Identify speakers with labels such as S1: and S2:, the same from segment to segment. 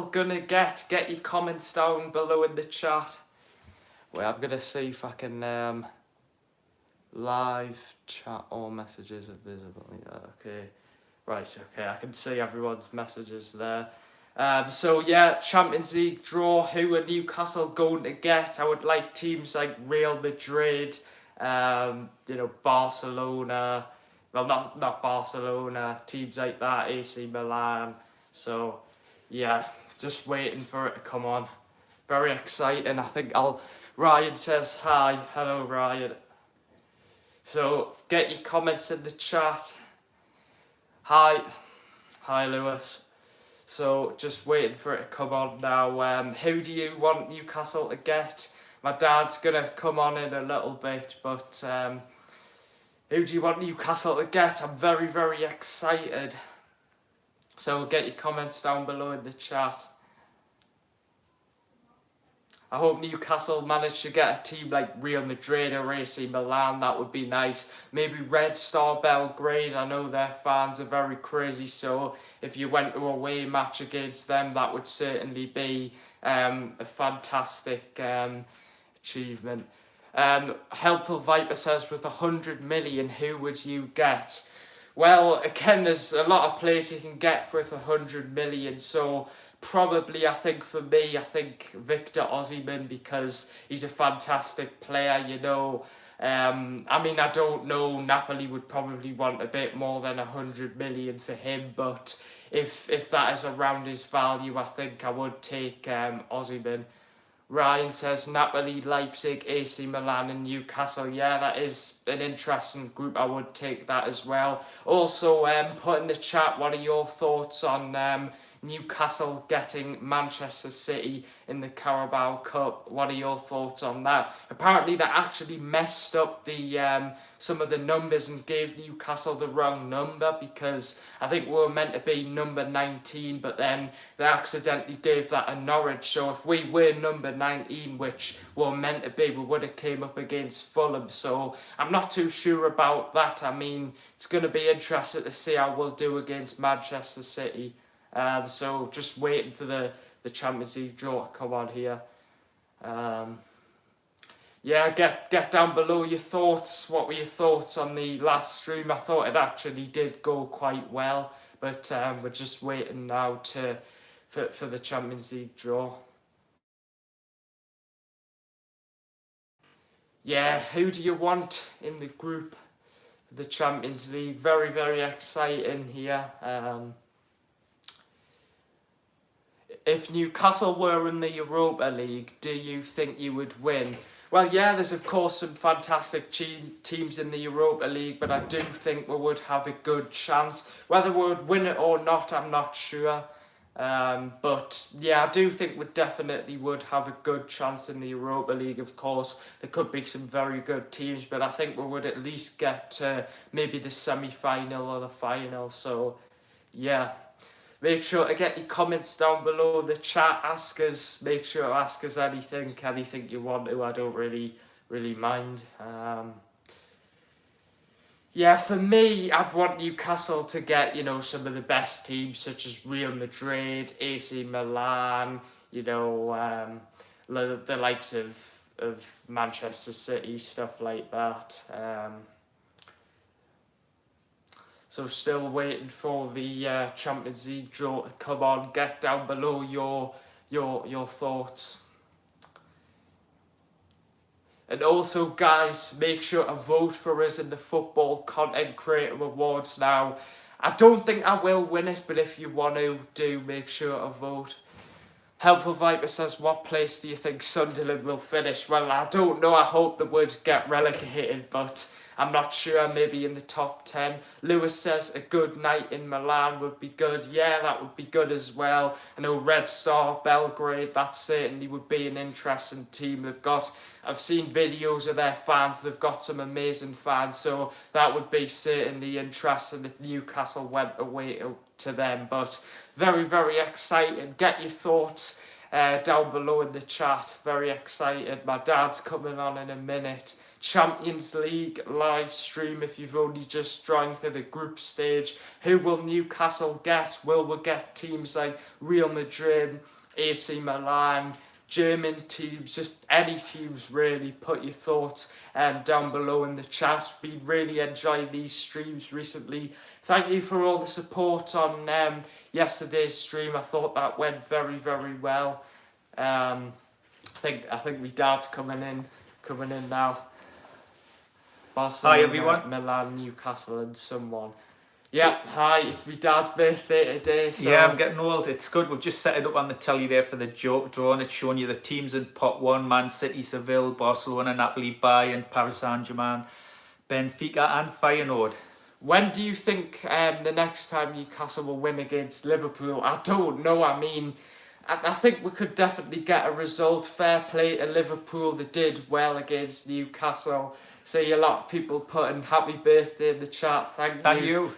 S1: gonna get your comments down below in the chat. Wait, I'm gonna see if I can live chat all messages are visible. Yeah, okay. Right, okay, I can see everyone's messages there. So yeah, Champions League draw. Who are Newcastle going to get? I would like teams like Real Madrid, Barcelona. Well, not Barcelona. Teams like that, AC Milan. So yeah, just waiting for it to come on. Very exciting. I think Ryan says hi. Hello, Ryan. So get your comments in the chat. Hi Lewis. So just waiting for it to come on now. Who do you want Newcastle to get? My dad's gonna come on in a little bit, but who do you want Newcastle to get? I'm very, very excited. So get your comments down below in the chat. I hope Newcastle managed to get a team like Real Madrid or AC Milan. That would be nice. Maybe Red Star Belgrade. I know their fans are very crazy, so if you went to a away match against them, that would certainly be a fantastic achievement. Helpful Viper says, with 100 million, who would you get? Well, again, there's a lot of players you can get with 100 million, so probably, I think Victor Osimhen, because he's a fantastic player, I don't know, Napoli would probably want a bit more than 100 million for him, but if that is around his value, I think I would take Osimhen. Ryan says Napoli, Leipzig, AC Milan and Newcastle. Yeah, that is an interesting group. I would take that as well. Also, put in the chat, what are your thoughts on Newcastle getting Manchester City in the Carabao Cup? What are your thoughts on that? Apparently they actually messed up the some of the numbers and gave Newcastle the wrong number, because I think we were meant to be number 19, but then they accidentally gave that a Norwich. So if we were number 19, which we were meant to be, we would have came up against Fulham. So I'm not too sure about that. I mean, it's going to be interesting to see how we'll do against Manchester City. So just waiting for the Champions League draw to come on here. Yeah, get down below your thoughts. What were your thoughts on the last stream? I thought it actually did go quite well, but we're just waiting now for the Champions League draw. Yeah, who do you want in the group for the Champions League? Very, very exciting here. If Newcastle were in the Europa League, do you think you would win? Well, yeah, there's of course some fantastic teams in the Europa League, but I do think we would have a good chance. Whether we would win it or not, I'm not sure. But yeah, I do think we definitely would have a good chance in the Europa League. Of course, there could be some very good teams, but I think we would at least get to maybe the semi-final or the final. So yeah. Make sure to get your comments down below the chat. Make sure to ask us anything you want to. I don't really mind. Yeah, for me, I'd want Newcastle to get, some of the best teams, such as Real Madrid, AC Milan, the likes of Manchester City, stuff like that. So still waiting for the Champions League draw to come on. Get down below your thoughts. And also, guys, make sure to vote for us in the Football Content Creator Awards now. I don't think I will win it, but if you want to, do make sure to vote. Helpful Viper says, what place do you think Sunderland will finish? Well, I don't know. I hope they would get relegated, but I'm not sure, maybe in the top 10. Lewis says a good night in Milan would be good. Yeah, that would be good as well. I know Red Star Belgrade, that certainly would be an interesting team. I've seen videos of their fans, they've got some amazing fans, so that would be certainly interesting if Newcastle went away to them. But very, very exciting. Get your thoughts down below in the chat. Very excited. My dad's coming on in a minute Champions League live stream if you've only just joined for the group stage. Who will Newcastle get? Will we get teams like Real Madrid, AC Milan, German teams, just any teams really? Put your thoughts down below in the chat. We really enjoyed these streams recently. Thank you for all the support on yesterday's stream. I thought that went very, very well. I think my dad's coming in now. Barcelona,
S2: hi everyone.
S1: Milan, Newcastle, and someone. Yeah, hi, it's my dad's birthday today. So.
S2: Yeah, I'm getting old. It's good. We've just set it up on the telly there for the draw, and it's showing you the teams in pot 1: Man City, Seville, Barcelona, Napoli, Bayern, Paris Saint-Germain, Benfica, and Feyenoord.
S1: When do you think the next time Newcastle will win against Liverpool? I don't know. I mean, I think we could definitely get a result. Fair play to Liverpool. They did well against Newcastle. See a lot of people putting happy birthday in the chat. Thank you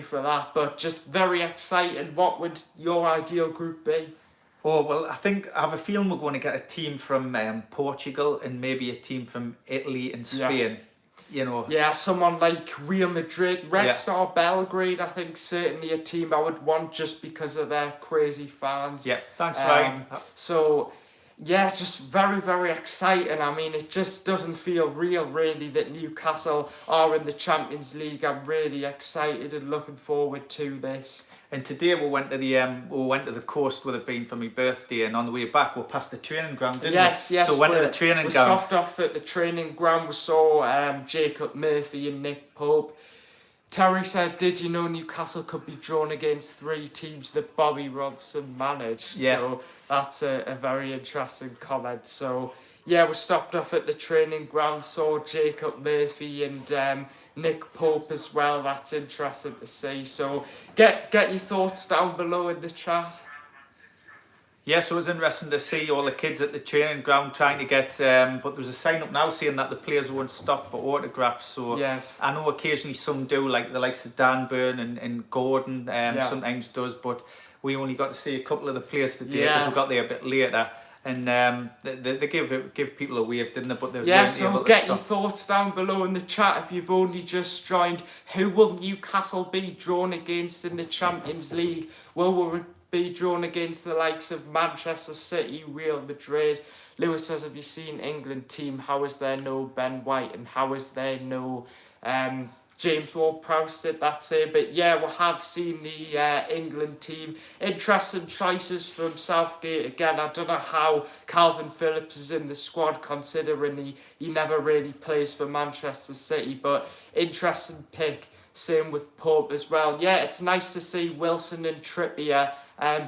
S1: for that. But just very exciting. What would your ideal group be?
S2: Oh, well, I have a feeling we're going to get a team from Portugal and maybe a team from Italy and Spain. Yeah.
S1: Yeah, someone like Real Madrid, Red Star Belgrade, I think certainly a team I would want just because of their crazy fans.
S2: Yeah, thanks, Ryan.
S1: So, yeah, just very, very exciting. I mean, it just doesn't feel real, really, that Newcastle are in the Champions League. I'm really excited and looking forward to this.
S2: And today we went to the coast with it being for my birthday, and on the way back we passed the training ground, didn't we?
S1: Yes.
S2: So we went to the training ground.
S1: We stopped off at the training ground. We saw Jacob Murphy and Nick Pope. Terry said, "Did you know Newcastle could be drawn against 3 teams that Bobby Robson managed?"
S2: Yeah.
S1: So that's a very interesting comment. So yeah, we stopped off at the training ground, saw Jacob Murphy and Nick Pope as well. That's interesting to see. So get your thoughts down below in the chat.
S2: Yeah, so it was interesting to see all the kids at the training ground trying to get, but there was a sign up now saying that the players won't stop for autographs. So
S1: yes.
S2: I know occasionally some do, like the likes of Dan Burn and Gordon sometimes does, but we only got to see a couple of the players today because we got there a bit later. And they give people a wave, didn't they? But they weren't
S1: so
S2: able to
S1: get
S2: stop.
S1: your thoughts down below in the chat if you've only just joined. Who will Newcastle be drawn against in the Champions League? Will we be drawn against the likes of Manchester City, Real Madrid? Lewis says, have you seen England team? How is there no Ben White? And how is there no James Ward-Prowse did that say? But yeah, we have seen the England team. Interesting choices from Southgate again. I don't know how Calvin Phillips is in the squad considering he never really plays for Manchester City, but interesting pick. Same with Pope as well. Yeah, it's nice to see Wilson and Trippier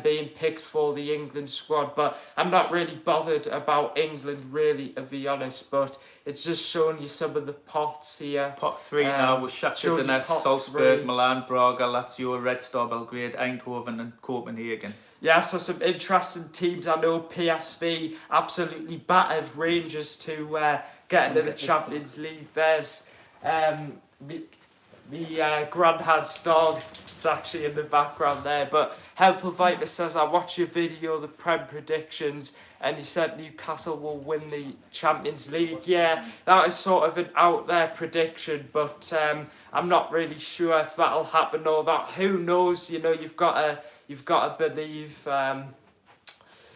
S1: being picked for the England squad, but I'm not really bothered about England, really, to be honest, but it's just showing you some of the pots here.
S2: Pot 3 now with Shakhtar Donetsk, Salzburg, Milan, Braga, Lazio, Red Star Belgrade, Eindhoven and Copenhagen.
S1: Yeah, so some interesting teams. I know PSV absolutely battered Rangers to get into the Champions League. There's the granddad's dog. It's actually in the background there. But Helpful Viper says, I watched your video, the Prem predictions, and you said Newcastle will win the Champions League. Yeah, that is sort of an out there prediction, but I'm not really sure if that'll happen or that. Who knows? You know, you've got to believe.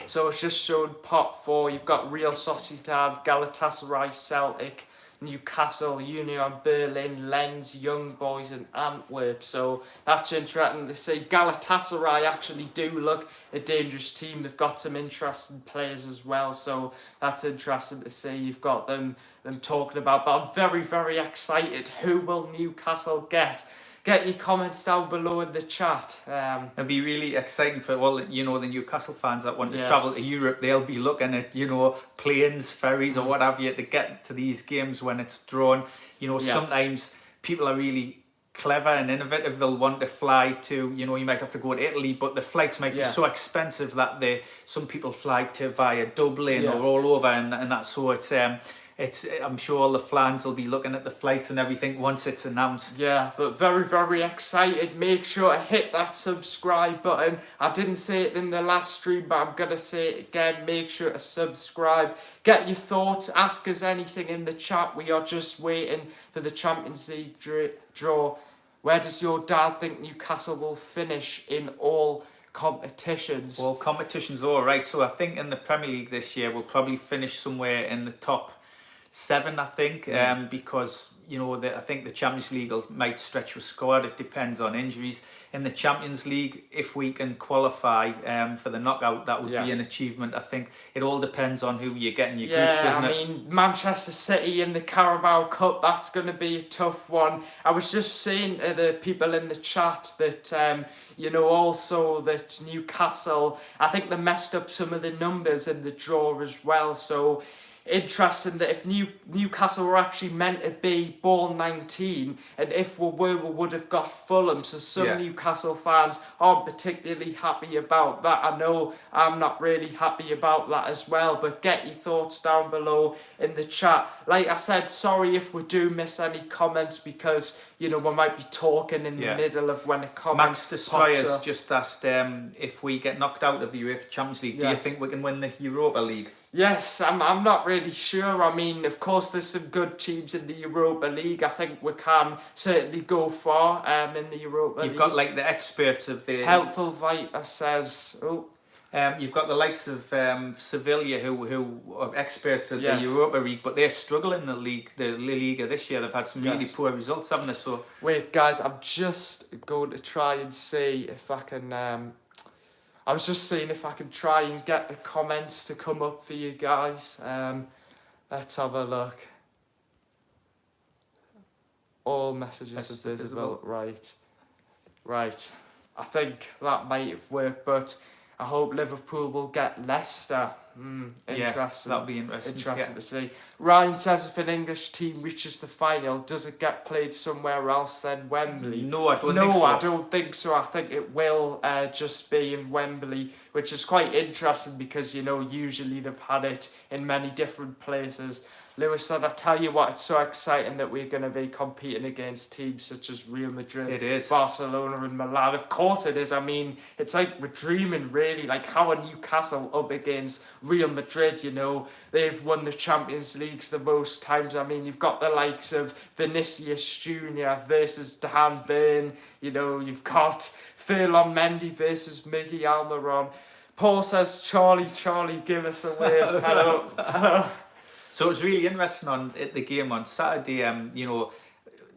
S1: So it's just showing pot 4. You've got Real Sociedad, Galatasaray, Celtic, Newcastle, Union Berlin, Lens, Young Boys and Antwerp. So that's interesting to see. Galatasaray actually do look a dangerous team. They've got some interesting players as well. So that's interesting to see. You've got them talking about. But I'm very, very excited. Who will Newcastle get? Get your comments down below in the chat.
S2: It'll be really exciting for all the Newcastle fans that want to travel to Europe. They'll be looking at planes, ferries, or what have you to get to these games when it's drawn. Sometimes people are really clever and innovative. They'll want to fly to you might have to go to Italy, but the flights might be so expensive that some people fly to via Dublin or all over, and that. So I'm sure all the fans will be looking at the flights and everything once it's announced.
S1: Yeah, but very, very excited. Make sure to hit that subscribe button. I didn't say it in the last stream, but I'm going to say it again. Make sure to subscribe. Get your thoughts. Ask us anything in the chat. We are just waiting for the Champions League draw. Where does your dad think Newcastle will finish in all competitions?
S2: Well, competitions all right. So I think in the Premier League this year, we'll probably finish somewhere in the top 7, I think, because I think the Champions League might stretch with squad. It depends on injuries. In the Champions League, if we can qualify for the knockout, that would be an achievement. I think it all depends on who you get in your group, doesn't it?
S1: I mean, Manchester City in the Carabao Cup, that's going to be a tough one. I was just saying to the people in the chat that, also that Newcastle, I think they messed up some of the numbers in the draw as well, so interesting that if Newcastle were actually meant to be ball 19, and if we would have got Fulham, so some Newcastle fans aren't particularly happy about that. I know I'm not really happy about that as well, but get your thoughts down below in the chat. Like I said, sorry if we do miss any comments, because we might be talking in the middle of when a comment
S2: Max Destroyers just asked if we get knocked out of the UEFA Champions League, do you think we can win the Europa League?
S1: Yes, I'm not really sure. I mean, of course, there's some good teams in the Europa League. I think we can certainly go far in the Europa League.
S2: You've got like the experts of the...
S1: Helpful Viper says...
S2: you've got the likes of Sevilla who are experts at the Europa League, but they're struggling in the league, the La Liga this year. They've had some really poor results, haven't they? So
S1: wait, guys, I'm just going to try and see if I can... I was just seeing if I can try and get the comments to come up for you guys. Let's have a look. All messages are visible. Right. I think that might have worked, but I hope Liverpool will get Leicester. Interesting.
S2: That'll be interesting.
S1: Interesting to see. Ryan says if an English team reaches the final, does it get played somewhere else than Wembley?
S2: No, I don't think so.
S1: No, I don't think so. I think it will just be in Wembley, which is quite interesting because, usually they've had it in many different places. Lewis said, I tell you what, it's so exciting that we're going to be competing against teams such as Real Madrid,
S2: it is.
S1: Barcelona and Milan. Of course it is. I mean, it's like we're dreaming, really. Like, how are Newcastle up against Real Madrid? They've won the Champions Leagues the most times. I mean, you've got the likes of Vinicius Jr. versus Dan Burn. You've got Ferland Mendy versus Miggy Almiron. Paul says, Charlie, give us a wave. Hello.
S2: So it was really interesting at the game on Saturday.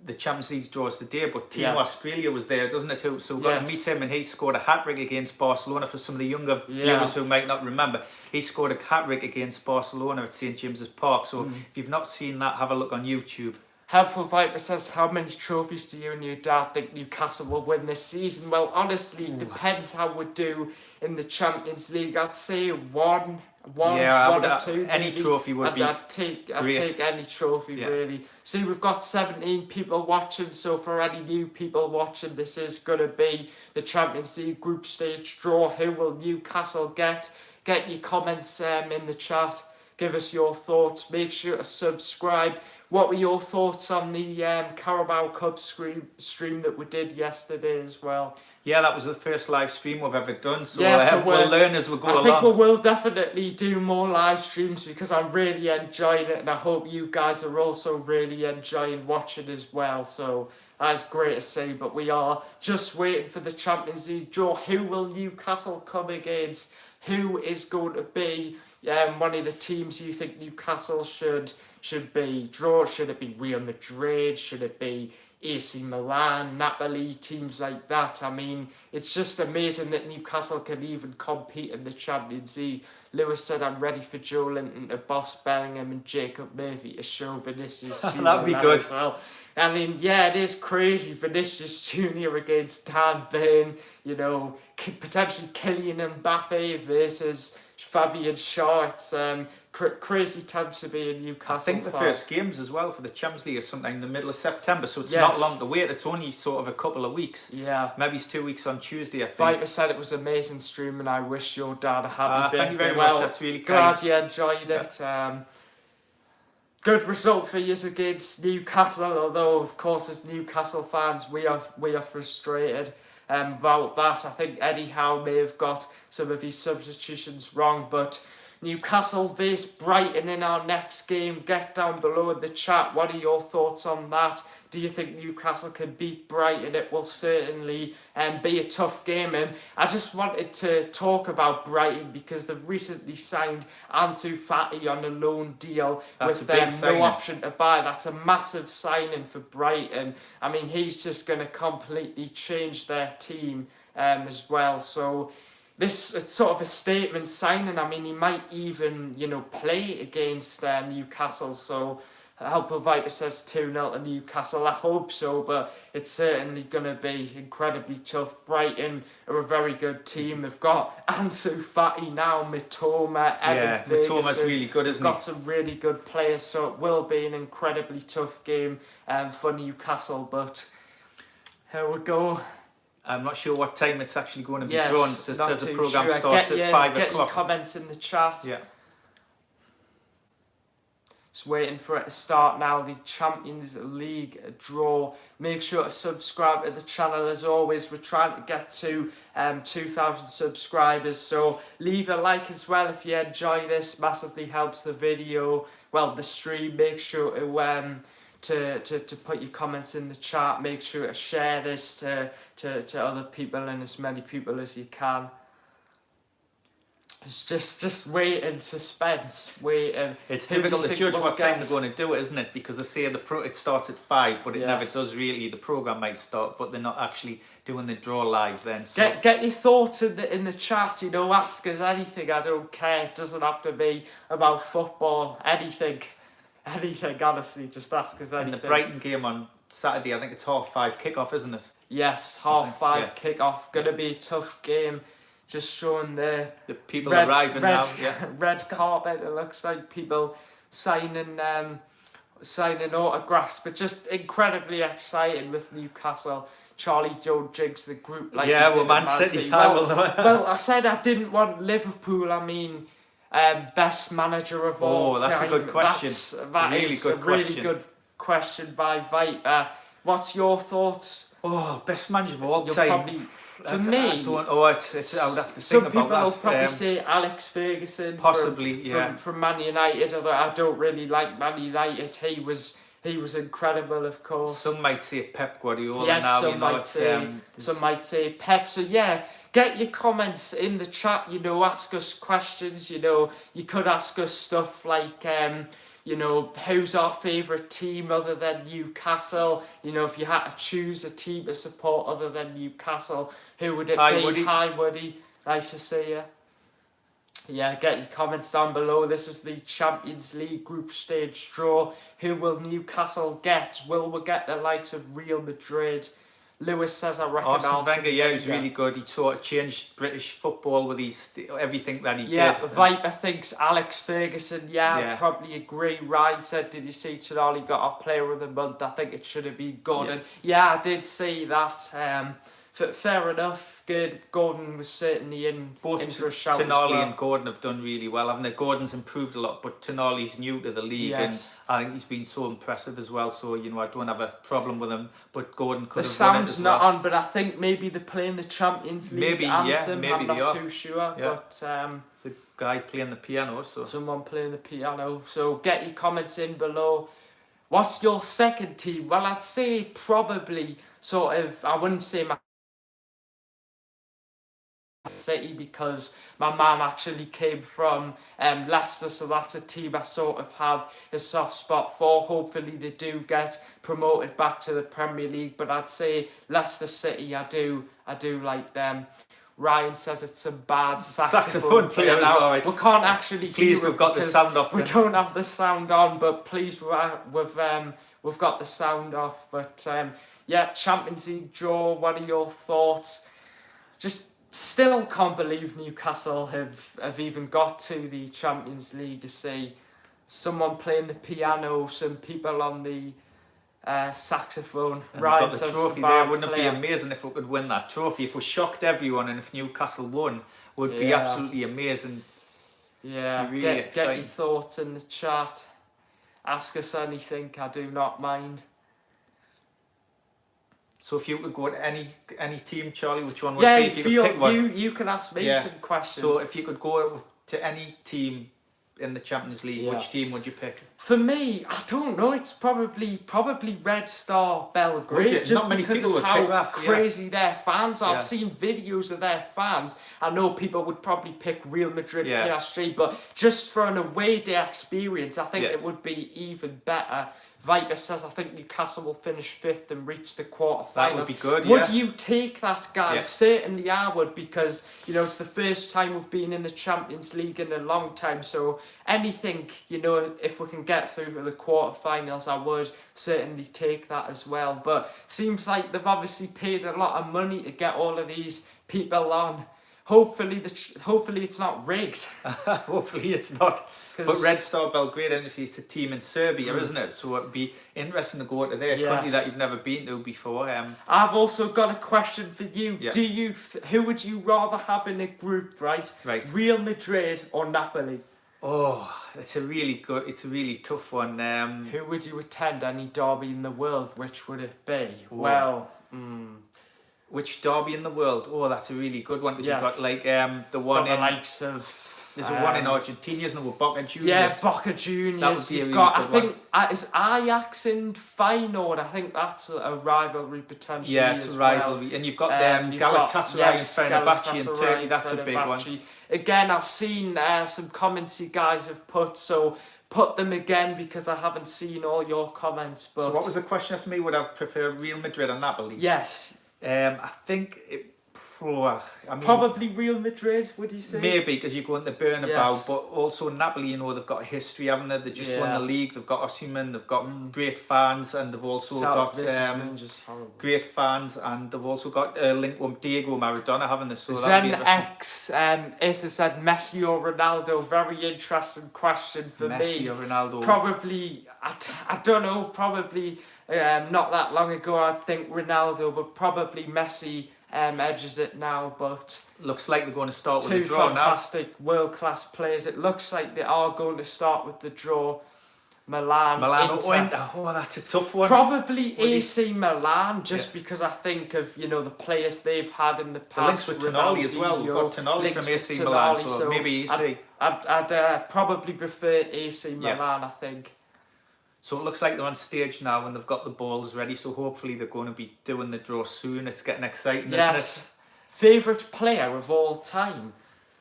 S2: The Champions League draws today, but Timo Australia was there, doesn't it? So we got to meet him, and he scored a hat-trick against Barcelona. For some of the younger viewers who might not remember, he scored a hat-trick against Barcelona at St James's Park. So if you've not seen that, have a look on YouTube.
S1: Helpful Viper says, how many trophies do you and your dad think Newcastle will win this season? Well, honestly, it depends how we do in the Champions League. I'd say one or two.
S2: Any trophy would be
S1: I'd take any trophy, really. See, we've got 17 people watching, so for any new people watching, this is going to be the Champions League group stage draw. Who will Newcastle get? Get your comments in the chat. Give us your thoughts. Make sure to subscribe. What were your thoughts on the Carabao Cup stream that we did yesterday as well?
S2: Yeah, that was the first live stream we've ever done, so we'll learn as we go along.
S1: I think we will definitely do more live streams because I'm really enjoying it, and I hope you guys are also really enjoying watching as well. So that's great to see, but we are just waiting for the Champions League draw. Who will Newcastle come against? Who is going to be one of the teams you think Newcastle should be draw? Should it be Real Madrid? Should it be AC Milan, Napoli, teams like that? I mean, it's just amazing that Newcastle can even compete in the Champions League. Lewis said, I'm ready for Joe Linton to boss Bellingham and Jacob Murphy to show Vinicius Jr.
S2: That'd be good.
S1: As well. I mean, it is crazy. Vinicius Jr. against Dan Burn, potentially Kylian Mbappe versus Fabian Shaw. It's crazy times to be in Newcastle.
S2: I think the first games as well for the Champions League are sometime in the middle of September, so it's not long to wait. It's only sort of a couple of weeks.
S1: Yeah.
S2: Maybe it's 2 weeks on Tuesday, I think.
S1: Viper said it was an amazing stream, and I wish your dad a happy birthday.
S2: Thank you very much. That's really
S1: glad
S2: kind.
S1: you enjoyed it. good result for you against Newcastle, although of course as Newcastle fans we are frustrated about that. I think Eddie Howe may have got some of his substitutions wrong, but Newcastle face Brighton in our next game. Get down below in the chat. What are your thoughts on that? Do you think Newcastle can beat Brighton? It will certainly be a tough game. And I just wanted to talk about Brighton because they've recently signed Ansu Fati on a loan deal with no option to buy. That's a massive signing for Brighton. I mean, he's just going to completely change their team as well. So this is sort of a statement signing. I mean, he might even, play against Newcastle. So Helpful Viper says 2-0 to Newcastle. I hope so, but it's certainly going to be incredibly tough. Brighton are a very good team. They've got Ansu Fati now, Mitoma, Evan Ferguson.
S2: Mitoma's really good, isn't he?
S1: Got some really good players, so it will be an incredibly tough game for Newcastle, but here we go.
S2: I'm not sure what time it's actually going to be drawn. It says the programme starts at 5 o'clock.
S1: Get your comments in the chat.
S2: Yeah.
S1: Just waiting for it to start now. The Champions League draw. Make sure to subscribe to the channel as always. We're trying to get to 2,000 subscribers. So leave a like as well if you enjoy this. Massively helps the video. Well, the stream. Make sure to put your comments in the chat. Make sure to share this to other people and as many people as you can. It's just waiting, suspense, waiting.
S2: It's difficult to judge what time they're going to do it, isn't it? Because they say it starts at 5, but it never does really. The programme might start, but they're not actually doing the draw live then. So.
S1: Get your thoughts in the chat, ask us anything, I don't care. It doesn't have to be about football, anything, honestly, just ask us anything.
S2: And the Brighton game on Saturday, I think it's 5:30 kick-off, isn't it?
S1: Yes, 5:30 kick-off. Going to be a tough game. Just showing the
S2: people arriving now. Yeah.
S1: Red carpet. It looks like people signing autographs, but just incredibly exciting with Newcastle. Charlie Joe jigs the group like
S2: Man City.
S1: Well, I said I didn't want Liverpool. I mean, best manager of all time.
S2: That's a good question.
S1: That is a really good question by Viper. What's your thoughts?
S2: Oh, best manager of all time.
S1: For me,
S2: I would have to think about that.
S1: Some people will probably say Alex Ferguson,
S2: possibly,
S1: from Man United. Although I don't really like Man United, he was incredible, of course.
S2: Some might say Pep Guardiola.
S1: Yes,
S2: now,
S1: some might say Pep. So yeah, get your comments in the chat. Ask us questions. You could ask us stuff like who's our favourite team other than Newcastle? If you had to choose a team to support other than Newcastle, who would it be?
S2: Woody.
S1: Hi, Woody. Nice to see you. Yeah, get your comments down below. This is the Champions League group stage draw. Who will Newcastle get? Will we get the likes of Real Madrid? Lewis says, I reckon
S2: Arsene Wenger, he was really good. He sort of changed British football with everything that he did.
S1: Yeah, Viper thinks Alex Ferguson. Yeah, probably agree. Ryan said, did you see Tonali got our player of the month? I think it should have been Gordon. Yeah, I did see that. Fair enough. Good. Gordon was certainly in for a shout.
S2: Tonali and Gordon have done really well, haven't they? Gordon's improved a lot, but Tonali's new to the league, and I think he's been so impressive as well. So I don't have a problem with him. But Gordon could have won it as well.
S1: The sound's not on, but I think maybe they're playing the Champions League anthem.
S2: Maybe
S1: I'm
S2: they
S1: not
S2: are.
S1: Too sure, but
S2: it's a guy playing the piano. So
S1: someone playing the piano. So get your comments in below. What's your second team? Well, I'd say probably sort of. I wouldn't say my City because my mum actually came from Leicester, so that's a team I sort of have a soft spot for. Hopefully they do get promoted back to the Premier League, but I'd say Leicester City, I do like them. Ryan says it's a bad saxophone player now.
S2: Right.
S1: We can't actually hear
S2: we've got the sound off.
S1: We don't have the sound on, but please, we've got the sound off. But Champions League draw. What are your thoughts? Just still can't believe Newcastle have even got to the Champions League. You see someone playing the piano, some people on the saxophone.
S2: Right, the trophy there. Wouldn't it be amazing if we could win that trophy? If we shocked everyone and if Newcastle won, would be absolutely amazing.
S1: Yeah,
S2: really
S1: get your thoughts in the chat. Ask us anything, I do not mind.
S2: So if you could go to any team, Charlie, which one would it be? If you could pick one.
S1: You can ask me some questions.
S2: So if you could go to any team in the Champions League, which team would you pick?
S1: For me, I don't know. It's probably Red Star Belgrade. Just
S2: not many people would pick that.
S1: Crazy their fans are. I've seen videos of their fans. I know people would probably pick Real Madrid, PSG, but just for an away day experience, I think it would be even better. Viper says, I think Newcastle will finish 5th and reach the quarterfinals.
S2: That would be good,
S1: Would you take that, guys? Yeah. Certainly I would, because, you know, it's the first time we've been in the Champions League in a long time. So anything, you know, if we can get through to the quarterfinals, I would certainly take that as well. But seems like they've obviously paid a lot of money to get all of these people on. Hopefully it's not rigged.
S2: Hopefully it's not. But Red Star Belgrade, obviously, it's a team in Serbia, isn't it? So it'd be interesting to go to their country that you've never been to before.
S1: I've also got a question for you. Yeah. Who would you rather have in a group, right? Real Madrid or Napoli?
S2: Oh, it's a really tough one.
S1: Who would you attend any derby in the world? Which would it be? Well,
S2: which derby in the world? Oh, that's a really good one. Because you've got like the one in the likes
S1: of.
S2: There's one in Argentina, isn't there, with Boca Juniors?
S1: Yeah, Boca Juniors. You've got, I think, is Ajax and Feyenoord. I think that's a rivalry potentially.
S2: Yeah, it's a rivalry. And you've got Galatasaray and Fenerbahce in Turkey. That's a big one.
S1: Again, I've seen some comments you guys have put, so put them again because I haven't seen all your comments. But
S2: so what was the question asked me? Would I prefer Real Madrid or Napoli?
S1: Yes.
S2: I think
S1: probably Real Madrid, would you say?
S2: Maybe, because you're going to Bernabeu, but also Napoli, you know, they've got a history, haven't they? They just won the league, they've got Osimhen, they've got great fans, and they've also got great fans, and they've also got a link with Diego Maradona, haven't they? So
S1: Zen X, Ether said Messi or Ronaldo. Very interesting question for me.
S2: Messi or Ronaldo?
S1: Probably, I don't know, probably not that long ago I'd think Ronaldo, but probably Messi edges it now. But
S2: looks like they're going to start with the draw now.
S1: Two fantastic world-class players. It looks like they are going to start with the draw. Milan,
S2: Inter. Oh, that's a tough one.
S1: Probably AC Milan, just because I think of, you know, the players they've had in the past.
S2: The links with Tonali as well. We've got Tonali from AC Milan, so maybe AC.
S1: I'd probably prefer AC Milan, I think.
S2: So it looks like they're on stage now and they've got the balls ready, so hopefully they're going to be doing the draw soon. It's getting exciting, isn't it? Favourite player of all time?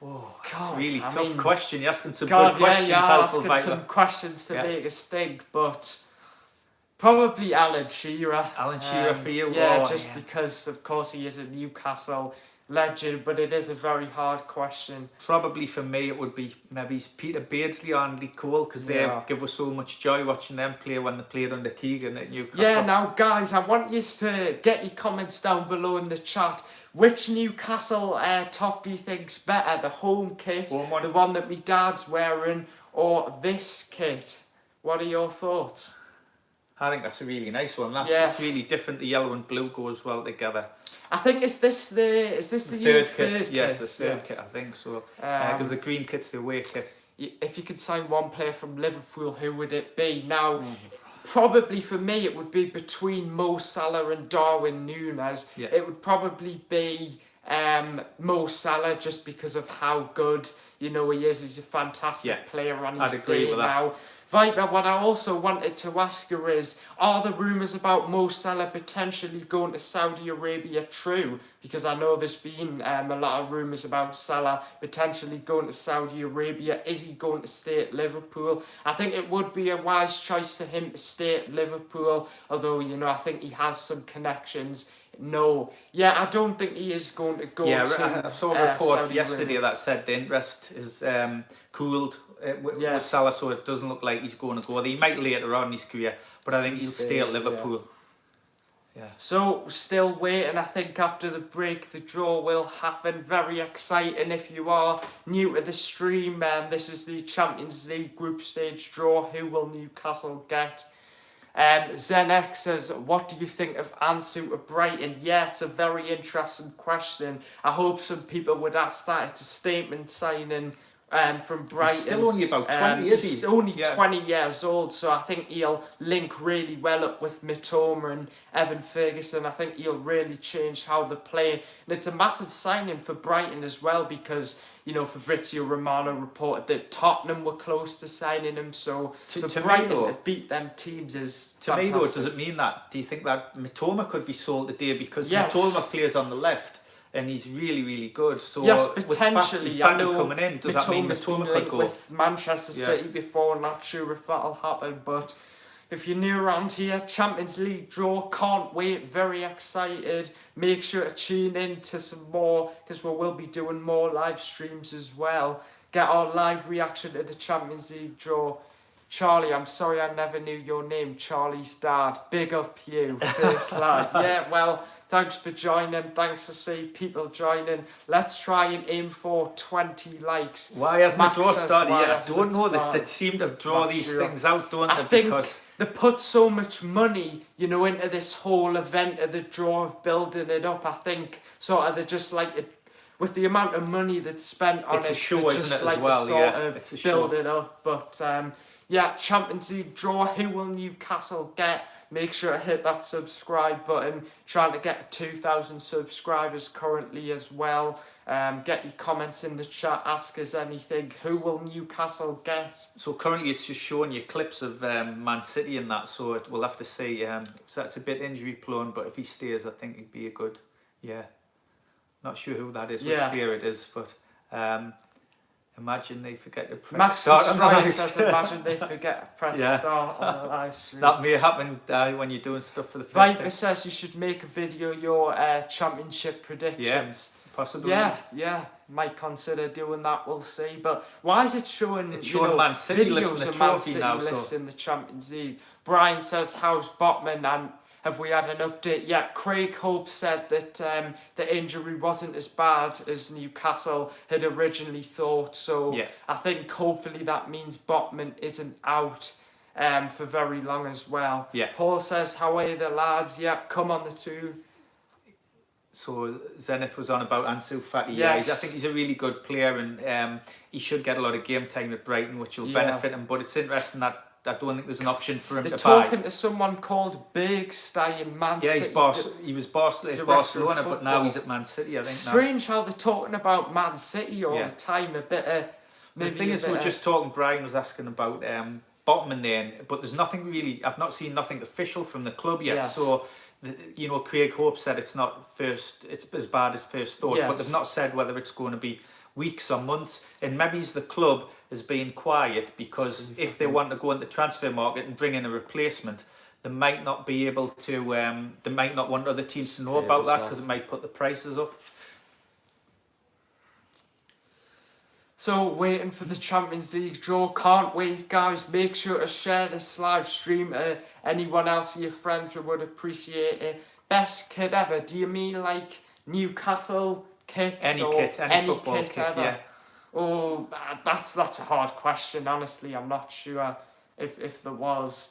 S2: Oh, God, it's a really tough question. You're asking some good questions.
S1: Yeah, you're asking some questions to make us think, but probably Alan Shearer.
S2: Alan Shearer for you?
S1: Yeah, because, of course, he is a Newcastle legend, but it is a very hard question.
S2: Probably for me it would be maybe Peter Beardsley or Andy Cole, because they give us so much joy watching them play when they played under Keegan at Newcastle.
S1: Yeah, now guys, I want you to get your comments down below in the chat. Which Newcastle top do you think's better? The home kit, the one that my dad's wearing, or this kit? What are your thoughts?
S2: I think that's a really nice one. It's really different. The yellow and blue goes well together.
S1: I think is this the
S2: third kit? Yes, the third kit. I think so. Because the green kit's the away kit.
S1: If you could sign one player from Liverpool, who would it be? Now, probably for me, it would be between Mo Salah and Darwin Núñez. Yeah. It would probably be Mo Salah, just because of how good he is. He's a fantastic player on his day now. Viper, what I also wanted to ask you is, are the rumours about Mo Salah potentially going to Saudi Arabia true? Because I know there's been a lot of rumours about Salah potentially going to Saudi Arabia. Is he going to stay at Liverpool? I think it would be a wise choice for him to stay at Liverpool, although, I think he has some connections. No. Yeah, I don't think he is going to go to
S2: I saw reports yesterday that said the interest is cooled with Salah, so it doesn't look like he's going to go there. He might later on in his career, but I think he'll stay at Liverpool. Yeah.
S1: So, still waiting. I think after the break, the draw will happen. Very exciting. If you are new to the stream, this is the Champions League group stage draw. Who will Newcastle get? Zenex says, what do you think of Ansu at Brighton? Yeah, it's a very interesting question. I hope some people would ask that. It's a statement signing from Brighton.
S2: He's still only about 20, is he?
S1: He's only 20 years old, so I think he'll link really well up with Mitoma and Evan Ferguson. I think he'll really change how they play. And it's a massive signing for Brighton as well, because, you know, Fabrizio Romano reported that Tottenham were close to signing him, so for Brighton to beat them teams is fantastic.
S2: To me, though, does it mean that, do you think that Mitoma could be sold today? Because Mitoma plays on the left, and he's really, really good. So
S1: yes, potentially.
S2: I know coming in, does that mean Mitoma could go?
S1: With Manchester City before, not sure if that'll happen, but if you're new around here, Champions League draw, can't wait, very excited. Make sure to tune in to some more, because we will be doing more live streams as well. Get our live reaction to the Champions League draw. Charlie, I'm sorry I never knew your name, Charlie's dad. Big up you, first lad. Yeah, well, thanks for joining. Thanks to see people joining. Let's try and aim for 20 likes.
S2: Why hasn't the draw started yet? I don't know. They seem to draw these things out, don't they?
S1: I think they put so much money, you know, into this whole event of the draw, of building it up. I think sort of they're just like with the amount of money that's spent on
S2: it's a show,
S1: just
S2: isn't it,
S1: like
S2: as well?
S1: Sort of build it up. But yeah, Champions League draw. Who will Newcastle get? Make sure to hit that subscribe button. Trying to get 2,000 subscribers currently as well. Get your comments in the chat. Ask us anything. Who will Newcastle get?
S2: So currently it's just showing you clips of Man City and that. So we'll have to see. So that's a bit injury prone, but if he stays, I think he'd be a good. Yeah. Not sure who that is, which player it is, but. Imagine they forget to press start on the live stream.
S1: Imagine they forget to press start on the live stream.
S2: That may happen when you're doing stuff for the first
S1: Viper
S2: time.
S1: says you should make a video your championship predictions.
S2: Yeah, possibly.
S1: Yeah, might consider doing that. We'll see. But why is it showing?
S2: It's showing Man City lifting the trophy now.
S1: Lifting the Champions League. Brian says, "How's Botman?" And have we had an update yet? Craig Hope said that the injury wasn't as bad as Newcastle had originally thought. So I think hopefully that means Botman isn't out for very long as well.
S2: Yeah.
S1: Paul says, "How are the lads?" Yeah, come on the two.
S2: So Zenith was on about Ansu Fati.
S1: Yes.
S2: I think he's a really good player, and he should get a lot of game time at Brighton, which will benefit him. But it's interesting that I don't think there's an option for him to buy.
S1: They're talking to someone called Bergstein, Man City.
S2: He was Barcelona, but now he's at Man City, I think.
S1: Strange how they're talking about Man City all the time. A bit of...
S2: The thing is, we're just talking, Brian was asking about Botman then, but there's nothing really, I've not seen nothing official from the club yet.
S1: Yes.
S2: So, you know, Craig Hope said it's as bad as first thought, but they've not said whether it's going to be weeks or months, and maybe the club has been quiet because if they want to go in the transfer market and bring in a replacement, they might not be able to. They might not want other teams to know about that because it might put the prices up.
S1: So waiting for the Champions League draw. Can't wait, guys. Make sure to share this live stream to anyone else of your friends who would appreciate it. Best kit ever. Do you mean like Newcastle kits?
S2: Any football kit ever? Yeah.
S1: Oh, that's a hard question. Honestly, I'm not sure if there was.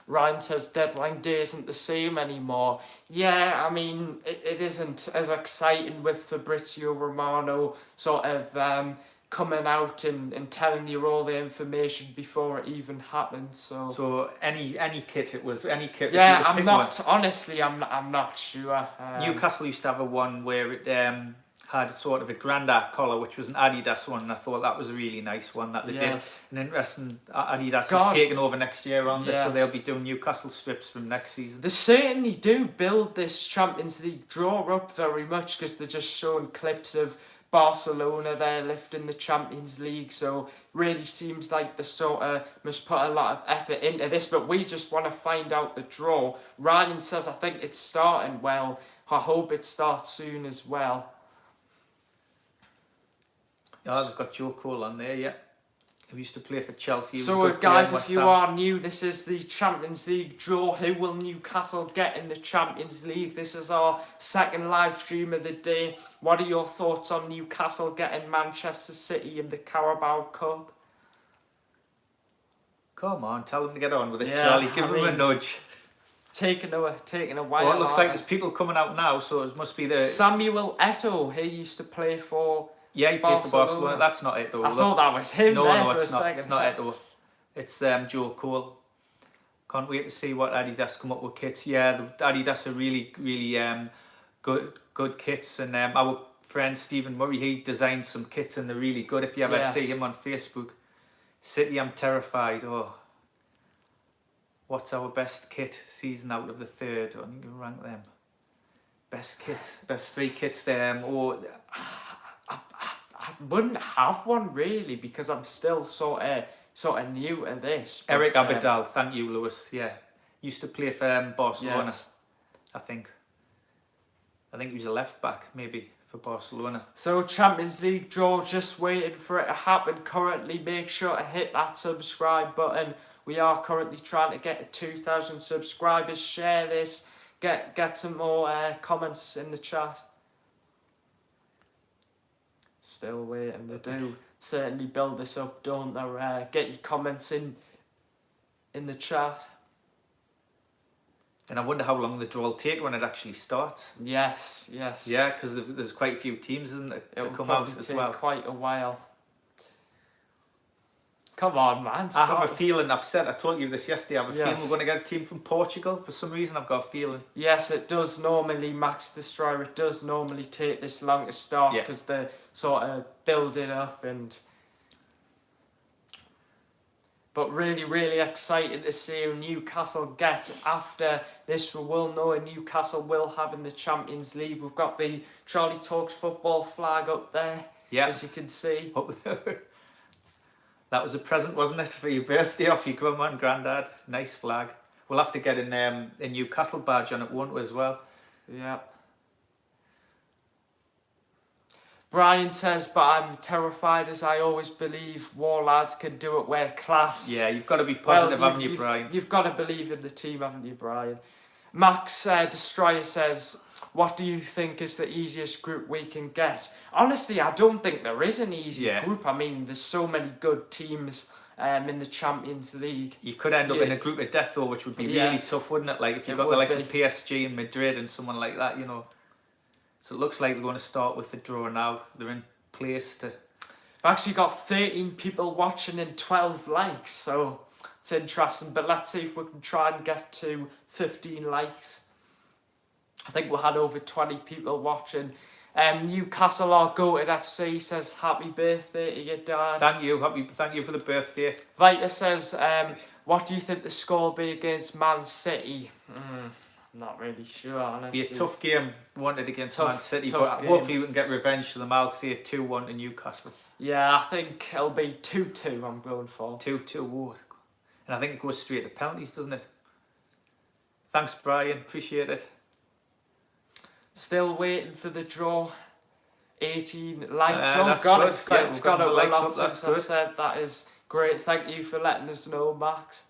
S1: Ryan says deadline day isn't the same anymore. Yeah, I mean, it isn't as exciting with Fabrizio Romano sort of coming out and telling you all the information before it even happens. So
S2: any kit it was, any kit.
S1: Yeah, I'm not sure.
S2: Newcastle used to have a one where it had sort of a Grandad collar, which was an Adidas one, and I thought that was a really nice one that they did. And interesting, Adidas is taking over next year on this, so they'll be doing Newcastle strips from next season.
S1: They certainly do build this Champions League draw up very much because they're just showing clips of Barcelona there lifting the Champions League, so really seems like the sort of must put a lot of effort into this, but we just want to find out the draw. Ryan says, I think it's starting well. I hope it starts soon as well.
S2: Yeah, they've got Joe Cole on there, yeah. He used to play for Chelsea.
S1: So guys, if you are new, this is the Champions League draw. Who will Newcastle get in the Champions League? This is our second live stream of the day. What are your thoughts on Newcastle getting Manchester City in the Carabao Cup?
S2: Come on, tell them to get on with it, Charlie. Give them a nudge.
S1: Taking a while.
S2: Well, it looks like there's people coming out now, so it must be the...
S1: Samuel Eto'o, he used to play for
S2: Yeah, he played for Barcelona. That's not it though.
S1: I thought that was him.
S2: No,
S1: there
S2: no,
S1: for
S2: it's
S1: a
S2: not.
S1: second.
S2: It's not it though. It's Joe Cole. Can't wait to see what Adidas come up with kits. Yeah, the Adidas are really good kits, and our friend Stephen Murray, he designed some kits and they're really good. If you ever see him on Facebook, City, I'm terrified. Oh, what's our best kit season out of the third? I need to rank them. Best kits, best 3 kits.
S1: I wouldn't have one really because I'm still sort of new to this. But,
S2: Eric Abidal, thank you, Lewis. Yeah, used to play for Barcelona.
S1: Yes.
S2: I think he was a left back maybe for Barcelona.
S1: So Champions League draw, just waiting for it to happen currently. Make sure to hit that subscribe button. We are currently trying to get to 2,000 subscribers. Share this. Get some more comments in the chat. Still waiting. They do certainly build this up, don't they? Get your comments in the chat.
S2: And I wonder how long the draw will take when it actually starts.
S1: Yes.
S2: Yeah, because there's quite a few teams, isn't it, to come out as well.
S1: Quite a while. Come on, man.
S2: I have a feeling, I told you this yesterday, I have a feeling we're going to get a team from Portugal. For some reason, I've got a feeling.
S1: Yes, it does normally, Max Destroyer, it does normally take this long to start because they're sort of building up and... But really, really excited to see who Newcastle get after this. We will know who Newcastle will have in the Champions League. We've got the Charlie Talks football flag up there, as you can see.
S2: Up there. That was a present, wasn't it, for your birthday off your grandma and granddad? Nice flag. We'll have to get a Newcastle badge on it, won't we, as well?
S1: Yeah. Brian says, but I'm terrified as I always believe war lads can do it with class.
S2: Yeah, you've got to be positive, haven't you, Brian?
S1: You've got to believe in the team, haven't you, Brian? Max Destroyer says, what do you think is the easiest group we can get? Honestly, I don't think there is an easy group. I mean, there's so many good teams in the Champions League.
S2: You could end up in a group of death, though, which would be really tough, wouldn't it? Like, if you've got the likes of PSG and Madrid and someone like that, you know. So it looks like they're going to start with the draw now. They're in place to...
S1: I've actually got 13 people watching and 12 likes, so it's interesting. But let's see if we can try and get to 15 likes. I think we had over 20 people watching. Newcastle are goated FC says happy birthday to your dad.
S2: Thank you for the birthday.
S1: Vita says, what do you think the score will be against Man City? I'm not really sure, honestly.
S2: Be a tough game wanted against Man City, but hopefully we can get revenge for them. I'll say 2-1 to Newcastle.
S1: Yeah, I think it'll be 2-2 I'm going for.
S2: 2-2, whoa. And I think it goes straight to penalties, doesn't it? Thanks, Brian. Appreciate it.
S1: Still waiting for the draw. 18 likes.
S2: It's got a lot since I've
S1: said. That is great. Thank you for letting us know, Max.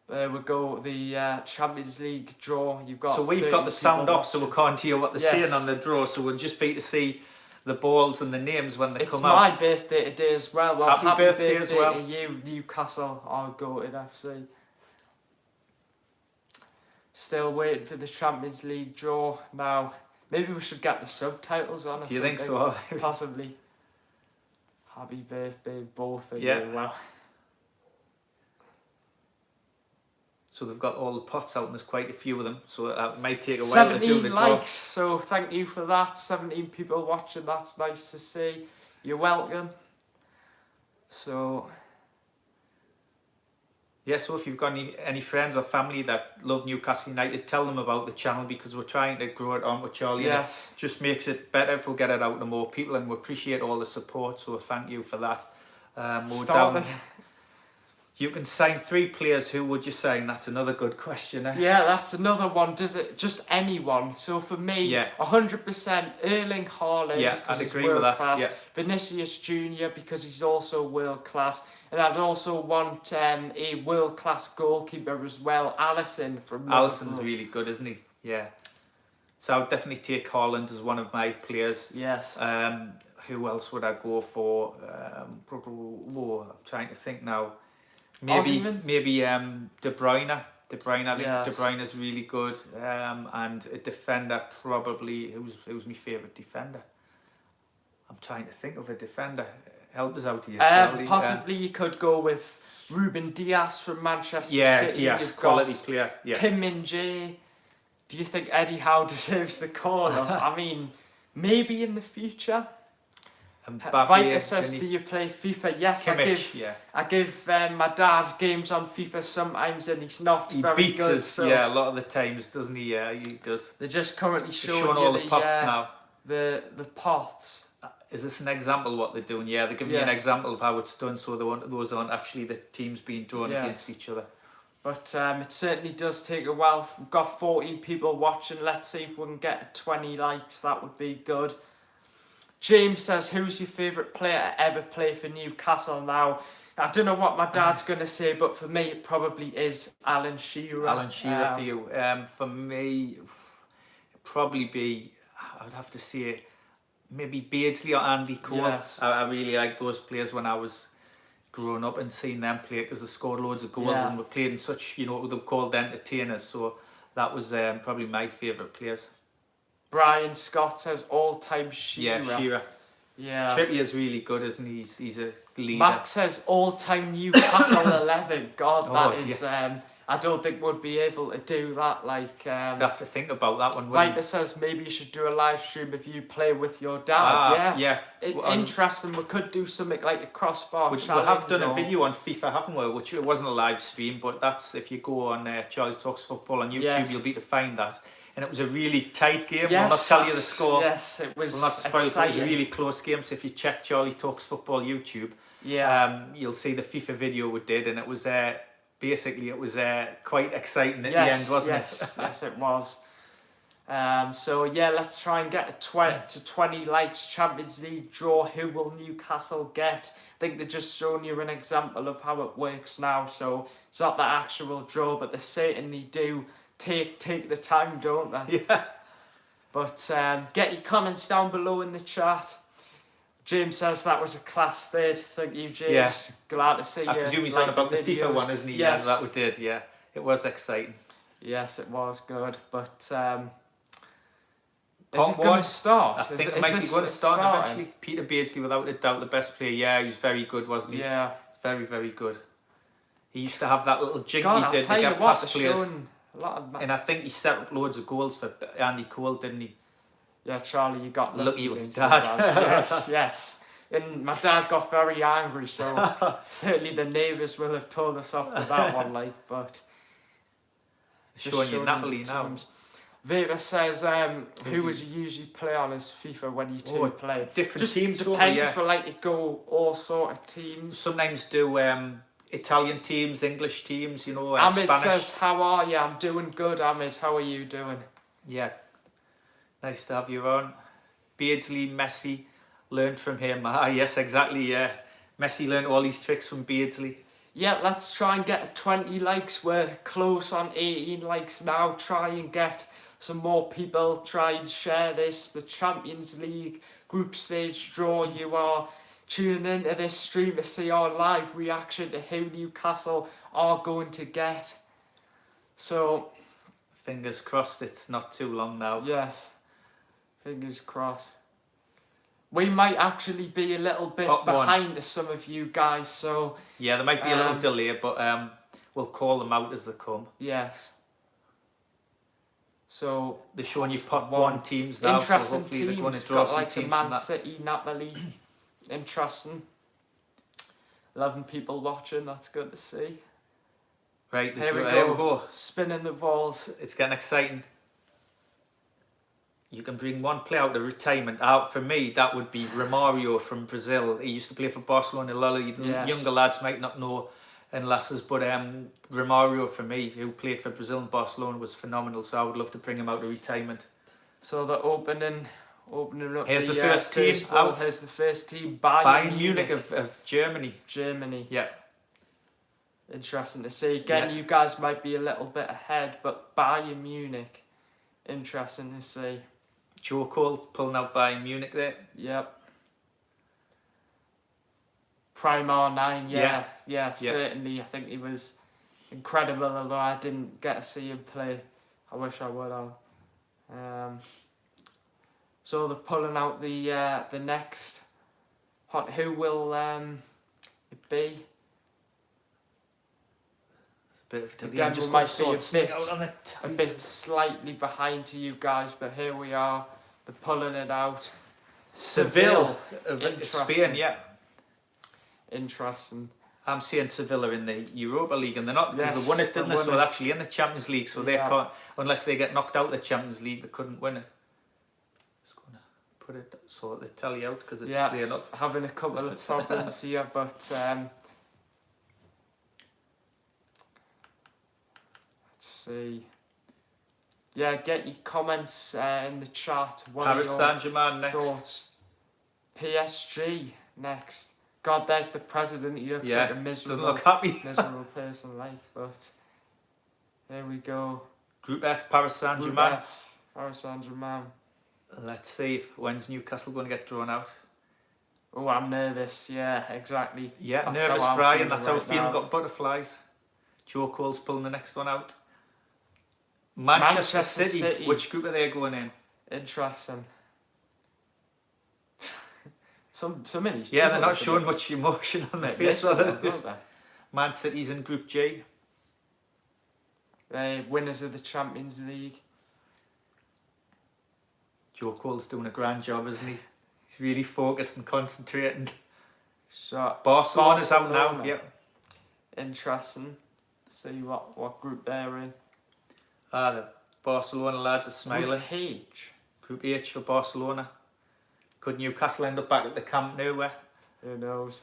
S1: There we go. The Champions League draw. You've got.
S2: So we've got the sound off, so we can't hear what they're saying on the draw. So we'll just be to see the balls and the names when they come out.
S1: It's my birthday today as well. Happy birthday as well to you, Newcastle. I'll go to FC. Still waiting for the Champions League draw now. Maybe we should get the subtitles on.
S2: Do you think so?
S1: Possibly. Happy birthday, both of you. Well.
S2: So they've got all the pots out and there's quite a few of them. So it might take a while to do the draw.
S1: 17 likes, so thank you for that. 17 people watching, that's nice to see. You're welcome. So...
S2: Yeah, so if you've got any friends or family that love Newcastle United, tell them about the channel because we're trying to grow it on with Charlie.
S1: Yes.
S2: It just makes it better if we get it out to more people, and we appreciate all the support, so thank you for that. You can sign 3 players. Who would you sign? That's another good question.
S1: Yeah, that's another one. Does it just anyone? So for me, 100% Erling Haaland.
S2: Yeah, I'd agree with that. Yeah.
S1: Vinicius Junior because he's also world class. And I'd also want a world-class goalkeeper as well, Alisson from Liverpool.
S2: Alisson's really good, isn't he? Yeah. So I would definitely take Haaland as one of my players.
S1: Yes.
S2: Who else would I go for? I'm trying to think now. Maybe De Bruyne. De Bruyne is really good. And a defender probably. Who's my favourite defender? I'm trying to think of a defender. Help us out here, Charlie.
S1: Possibly you could go with Ruben Dias from Manchester City.
S2: Dias,
S1: You've
S2: quality
S1: got
S2: player. Yeah.
S1: Kim Min-jae. Do you think Eddie Howe deserves the call up? I mean, maybe in the future. Vita says, do you play FIFA? Yes,
S2: Kimmich,
S1: I give my dad games on FIFA sometimes and he's not very good. He beats us,
S2: so a lot of the times, doesn't he? Yeah, he does.
S1: They're just currently showing
S2: all the pots now.
S1: The pots.
S2: Is this an example of what they're doing? Yeah, they're giving you an example of how it's done, so those aren't actually the teams being drawn against each other.
S1: But it certainly does take a while. We've got 14 people watching. Let's see if we can get 20 likes. That would be good. James says, who's your favourite player to ever play for Newcastle now? I don't know what my dad's going to say, but for me it probably is Alan Shearer.
S2: Alan Shearer for you. For me, it'd probably be, I would have to say, maybe Beardsley or Andy Cole.
S1: Yes.
S2: I really liked those players when I was growing up and seeing them play, because they scored loads of goals and were played in such, they were called entertainers. So that was probably my favourite players.
S1: Brian Scott says all-time Shearer.
S2: Yeah, Shearer.
S1: Yeah.
S2: Trippier's really good, isn't he? He's a leader.
S1: Max says all-time Newcastle 11. God, that is... I don't think we'd be able to do that. Like,
S2: you'd have to think about that one.
S1: Vita says maybe you should do a live stream if you play with your dad. Interesting. We could do something like a crossbar challenge.
S2: We have done a video on FIFA, haven't we? Which it wasn't a live stream, but that's, if you go on Charlie Talks Football on YouTube, you'll be able to find that. And it was a really tight game. We'll not tell you the score.
S1: Yes, it was.
S2: We'll not spoil it. It was a really close game. So if you check Charlie Talks Football YouTube, you'll see the FIFA video we did, and it was basically it was quite exciting at the end, wasn't it?
S1: Yes, it was. So yeah, let's try and get to 20 likes. Champions League draw. Who will Newcastle get? I think they're just showing you an example of how it works now. So it's not the actual draw, but they certainly do take the time, don't they?
S2: Yeah.
S1: But get your comments down below in the chat. James says that was a class third. Thank you, James.
S2: Yes.
S1: Glad to see you.
S2: I presume he's on about the FIFA one, isn't he?
S1: Yes.
S2: Yeah, that we did. Yeah, it was exciting.
S1: Yes, it was good. But is
S2: Part
S1: it going to start?
S2: I think it might be going to start eventually. Peter Beardsley, without a doubt, the best player. Yeah, he was very good, wasn't he?
S1: Yeah.
S2: Very, very good. He used to have that little jig
S1: God,
S2: he did
S1: to get past players.
S2: And I think he set up loads of goals for Andy Cole, didn't he?
S1: Yeah, Charlie, you got lucky
S2: with dad.
S1: yes. And my dad got very angry, so certainly the neighbours will have told us off for that one, but...
S2: Showing you Napoli now.
S1: Vega says, who would you usually play on as FIFA when you two play?
S2: Different teams.
S1: Depends if we like to go all sort of teams.
S2: Sometimes do Italian teams, English teams,
S1: Ahmed
S2: Spanish.
S1: says, how are you? I'm doing good, Ahmed. How are you doing?
S2: Yeah. Nice to have you on. Beardsley, Messi, learned from him. Yes, exactly, yeah. Messi learned all these tricks from Beardsley.
S1: Yeah, let's try and get 20 likes. We're close on 18 likes now. Try and get some more people. Try and share this. The Champions League group stage draw. You are tuning into this stream to see our live reaction to who Newcastle are going to get. So...
S2: fingers crossed it's not too long now.
S1: Yes. Fingers crossed. We might actually be a little bit behind to some of you guys, so...
S2: yeah, there might be a little delay, but we'll call them out as they come.
S1: Yes. So...
S2: they're showing you pot one teams now,
S1: interesting
S2: so hopefully
S1: teams.
S2: they're going to draw some
S1: like
S2: teams
S1: Man City, Napoli. Interesting. 11 people watching, that's good to see.
S2: Right,
S1: here we go. Spinning the balls.
S2: It's getting exciting. You can bring one player out of retirement. Out for me, that would be Romario from Brazil. He used to play for Barcelona. A lot of younger lads might not know and lasses, but Romario for me, who played for Brazil and Barcelona, was phenomenal. So I would love to bring him out of retirement.
S1: So the opening up.
S2: Here's the first team out.
S1: Here's the first team. Bayern Munich
S2: of Germany.
S1: Germany.
S2: Yeah.
S1: Interesting to see. Again, you guys might be a little bit ahead, but Bayern Munich, interesting to see.
S2: Joe Cole pulling out Bayern Munich there.
S1: Yep. Primar 9, yeah, certainly. I think he was incredible, although I didn't get to see him play. I wish I would have. So they're pulling out the next. Who will it be?
S2: Bit of delay.
S1: Again,
S2: I'm just
S1: we
S2: going
S1: might
S2: to
S1: be
S2: sort something out on it.
S1: a bit slightly behind to you guys, but here we are. They're pulling it out.
S2: Seville of
S1: Interesting.
S2: Spain, yeah.
S1: Interesting.
S2: I'm saying Sevilla in the Europa League, and they're not because
S1: Yes,
S2: they won it, didn't they?
S1: they
S2: So
S1: won
S2: they're
S1: it.
S2: actually in the Champions League, so they
S1: Yeah.
S2: can't, unless they get knocked out of the Champions League, they couldn't win it. Just gonna put it so they tell you out because it's playing up.
S1: Having a couple of problems here, but let's see. Yeah, get your comments in the chat. What
S2: Paris
S1: are your
S2: Saint-Germain next.
S1: thoughts? PSG next. God, there's the president. He looks like a
S2: doesn't look happy.
S1: miserable person, like. But here we go.
S2: Group F, Paris Saint-Germain.
S1: Group F, Paris Saint-Germain.
S2: Let's see when's Newcastle going to get drawn out.
S1: Oh, I'm nervous. Yeah, exactly.
S2: Yeah,
S1: That's
S2: nervous
S1: how I'm
S2: Brian.
S1: feeling
S2: That's how
S1: right
S2: I'm feeling.
S1: now.
S2: Got butterflies. Joe Cole's pulling the next one out. Manchester City. Which group are they going in?
S1: Interesting. Some of these.
S2: Yeah, they're not showing much emotion on their face.
S1: They?
S2: Man City's in Group G.
S1: Winners of the Champions League.
S2: Joe Cole's doing a grand job, isn't he? He's really focused and concentrating.
S1: So
S2: Barcelona's out now. Yep.
S1: Interesting. See what group they're in.
S2: The Barcelona lads are smiling.
S1: Group H.
S2: Group H for Barcelona. Could Newcastle end up back at the Camp Nou?
S1: Who knows?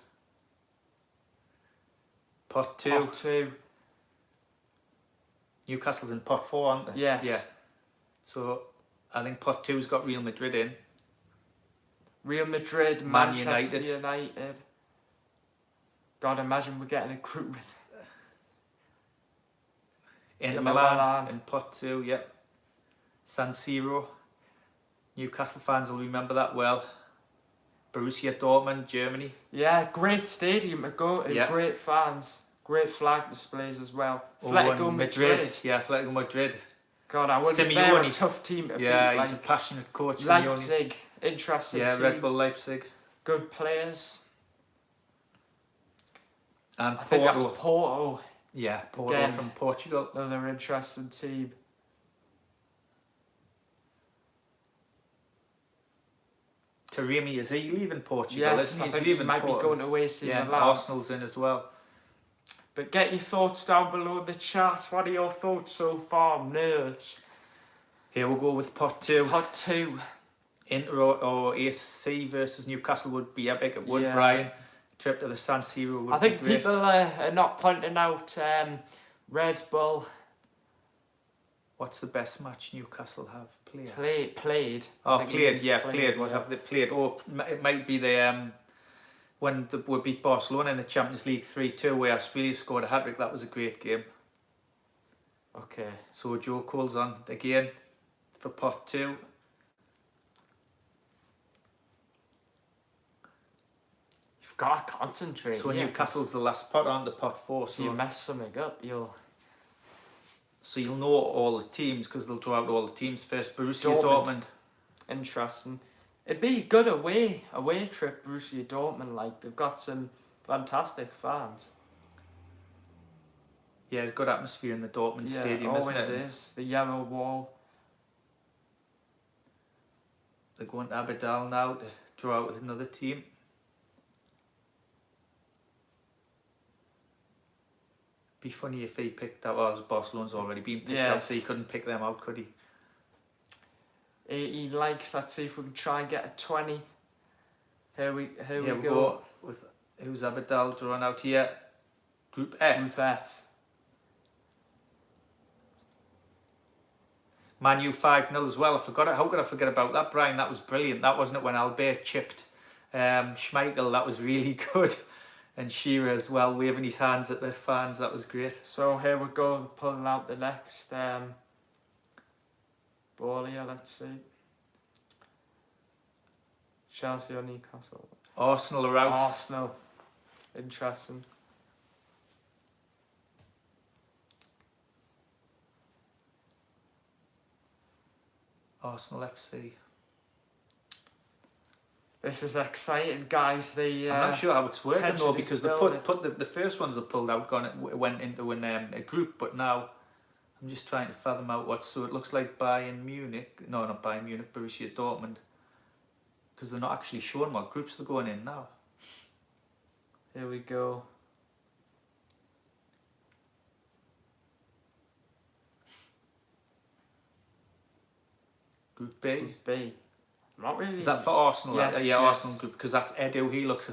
S2: Pot 2.
S1: Pot 2.
S2: Newcastle's in Pot 4, aren't they?
S1: Yes.
S2: Yeah. So I think Pot 2's got Real Madrid in.
S1: Real Madrid,
S2: Man
S1: Manchester United. God, imagine we're getting a group with
S2: Inter Milan in Pot 2, yep. San Siro. Newcastle fans will remember that well. Borussia Dortmund, Germany.
S1: Yeah, great stadium to go to.
S2: Yeah.
S1: Great fans. Great flag displays as well.
S2: Atletico Madrid. Yeah, Atletico Madrid.
S1: God, I wouldn't bear a tough team to beat.
S2: Yeah, he's a passionate coach.
S1: Leipzig, interesting team.
S2: Red Bull Leipzig.
S1: Good players.
S2: And
S1: I think that's Porto.
S2: Yeah, Porto
S1: Again,
S2: from Portugal.
S1: Another interesting team.
S2: Taremi, is he leaving Portugal?
S1: Yes,
S2: Isn't he?
S1: I think
S2: leaving
S1: he might
S2: Porto.
S1: be going to AC Milan.
S2: Arsenal's in as well.
S1: But get your thoughts down below the chat. What are your thoughts so far, nerds?
S2: Here we'll go with Pot 2.
S1: Pot 2.
S2: Inter or AC versus Newcastle would be epic. It would, Brian. Trip to the San Siro would
S1: I think
S2: be great.
S1: people are not pointing out Red Bull.
S2: What's the best match Newcastle have played?
S1: Played.
S2: Oh, played. Yeah, played. What have they played? Oh, it might be the when we beat Barcelona in the Champions League 3-2, where Australia scored a hat-trick. That was a great game.
S1: Okay.
S2: So Joe Cole's on again for Pot 2.
S1: You've got to concentrate.
S2: So Newcastle's the last pot, aren't the Pot 4? So
S1: if you mess something up,
S2: So you'll know all the teams because they'll draw out all the teams first. Borussia Dortmund.
S1: Interesting. It'd be a good away trip, Borussia Dortmund. Like, they've got some fantastic fans.
S2: Yeah, good atmosphere in the Dortmund stadium, isn't it?
S1: Always is. The yellow wall.
S2: They're going to Aberdeen now to draw out with another team. Be funny if he picked out. Well, Barcelona's already been picked out, so he couldn't pick them out, could he?
S1: 18 likes. Let's see if we can try and get a 20. Here we
S2: we'll
S1: go.
S2: With who's Aberdeen drawn out here? Group F.
S1: Group F.
S2: Man U 5-0 as well. I forgot it. How could I forget about that, Brian? That was brilliant. That wasn't it when Albert chipped Schmeichel. That was really good. And Shearer as well, waving his hands at the fans. That was great.
S1: So here we go, pulling out the next ball here. Let's see. Chelsea or Newcastle?
S2: Arsenal are out.
S1: Arsenal. Interesting.
S2: Arsenal FC.
S1: This is exciting, guys.
S2: I'm not sure how it's working though,
S1: tension is
S2: because the first ones that pulled out went into a group, but now I'm just trying to fathom out what. So it looks like Bayern Munich, no, not Bayern Munich, Borussia Dortmund, because they're not actually showing what groups they're going in now.
S1: Here we go.
S2: Group B.
S1: Group B. Not really.
S2: Is that for Arsenal?
S1: Yes,
S2: Yeah,
S1: yes.
S2: Arsenal group, because that's Edu. He looks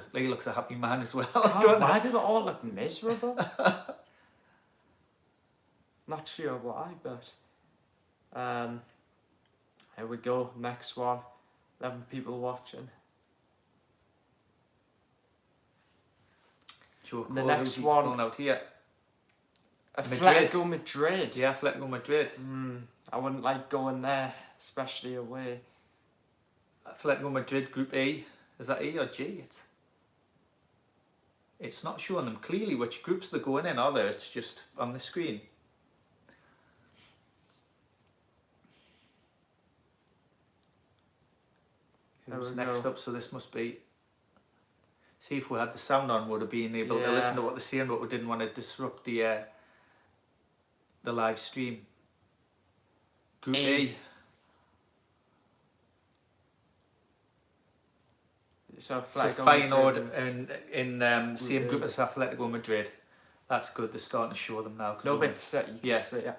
S2: a happy man as well.
S1: God, why do they all look miserable? Not sure why, but here we go. Next one. 11 people watching.
S2: The
S1: next one
S2: out here.
S1: Atletico Madrid.
S2: Yeah, Atletico Madrid.
S1: I wouldn't like going there, especially away.
S2: Atletico Madrid Group E. Is that E or G? It's not showing them clearly which groups they're going in, are there? It's just on the screen. Who's next up? So this must be. See, if we had the sound on, would have been able to listen to what they're saying, but we didn't want to disrupt the live stream. Group A.
S1: So
S2: Feyenoord in same group as Atletico Madrid. That's good. They're starting to show them now.
S1: No bit set. You can see it.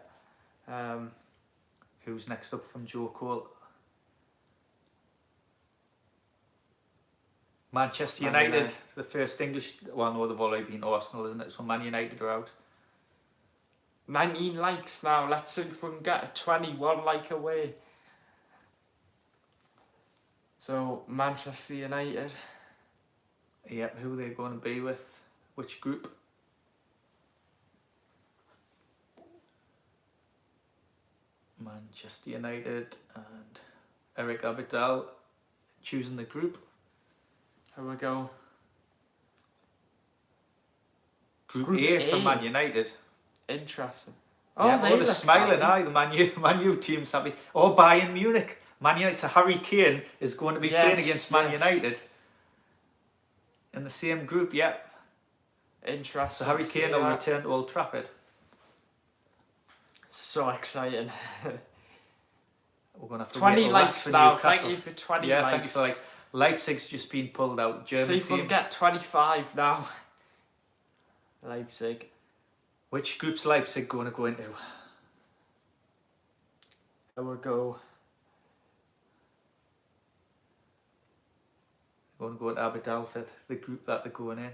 S2: Who's next up from Joe Cole? Manchester United, the first English. Well, no, they've already been Arsenal, isn't it? So Man United are out.
S1: 19 likes now. Let's see if we can get a 21 like away. So Manchester United.
S2: Yep, who are they going to be with? Which group? Manchester United and Eric Abidal choosing the group.
S1: Here we go.
S2: Group A for Man United.
S1: Interesting.
S2: They're smiling. Aye, the Man U team's happy. Oh, Bayern Munich. Man United. So Harry Kane is going to be playing against Man United in the same group. Yep.
S1: Interesting.
S2: So Harry Kane will return to Old Trafford.
S1: So exciting.
S2: We're going to have to
S1: 20 likes now.
S2: Newcastle.
S1: Thank you for 20 likes.
S2: Thank you for likes. Leipzig's just been pulled out. German
S1: See if we can get 25 now. Leipzig.
S2: Which group's Leipzig going to go into?
S1: Here we go.
S2: Going to go to Abidal for the group that they're going in.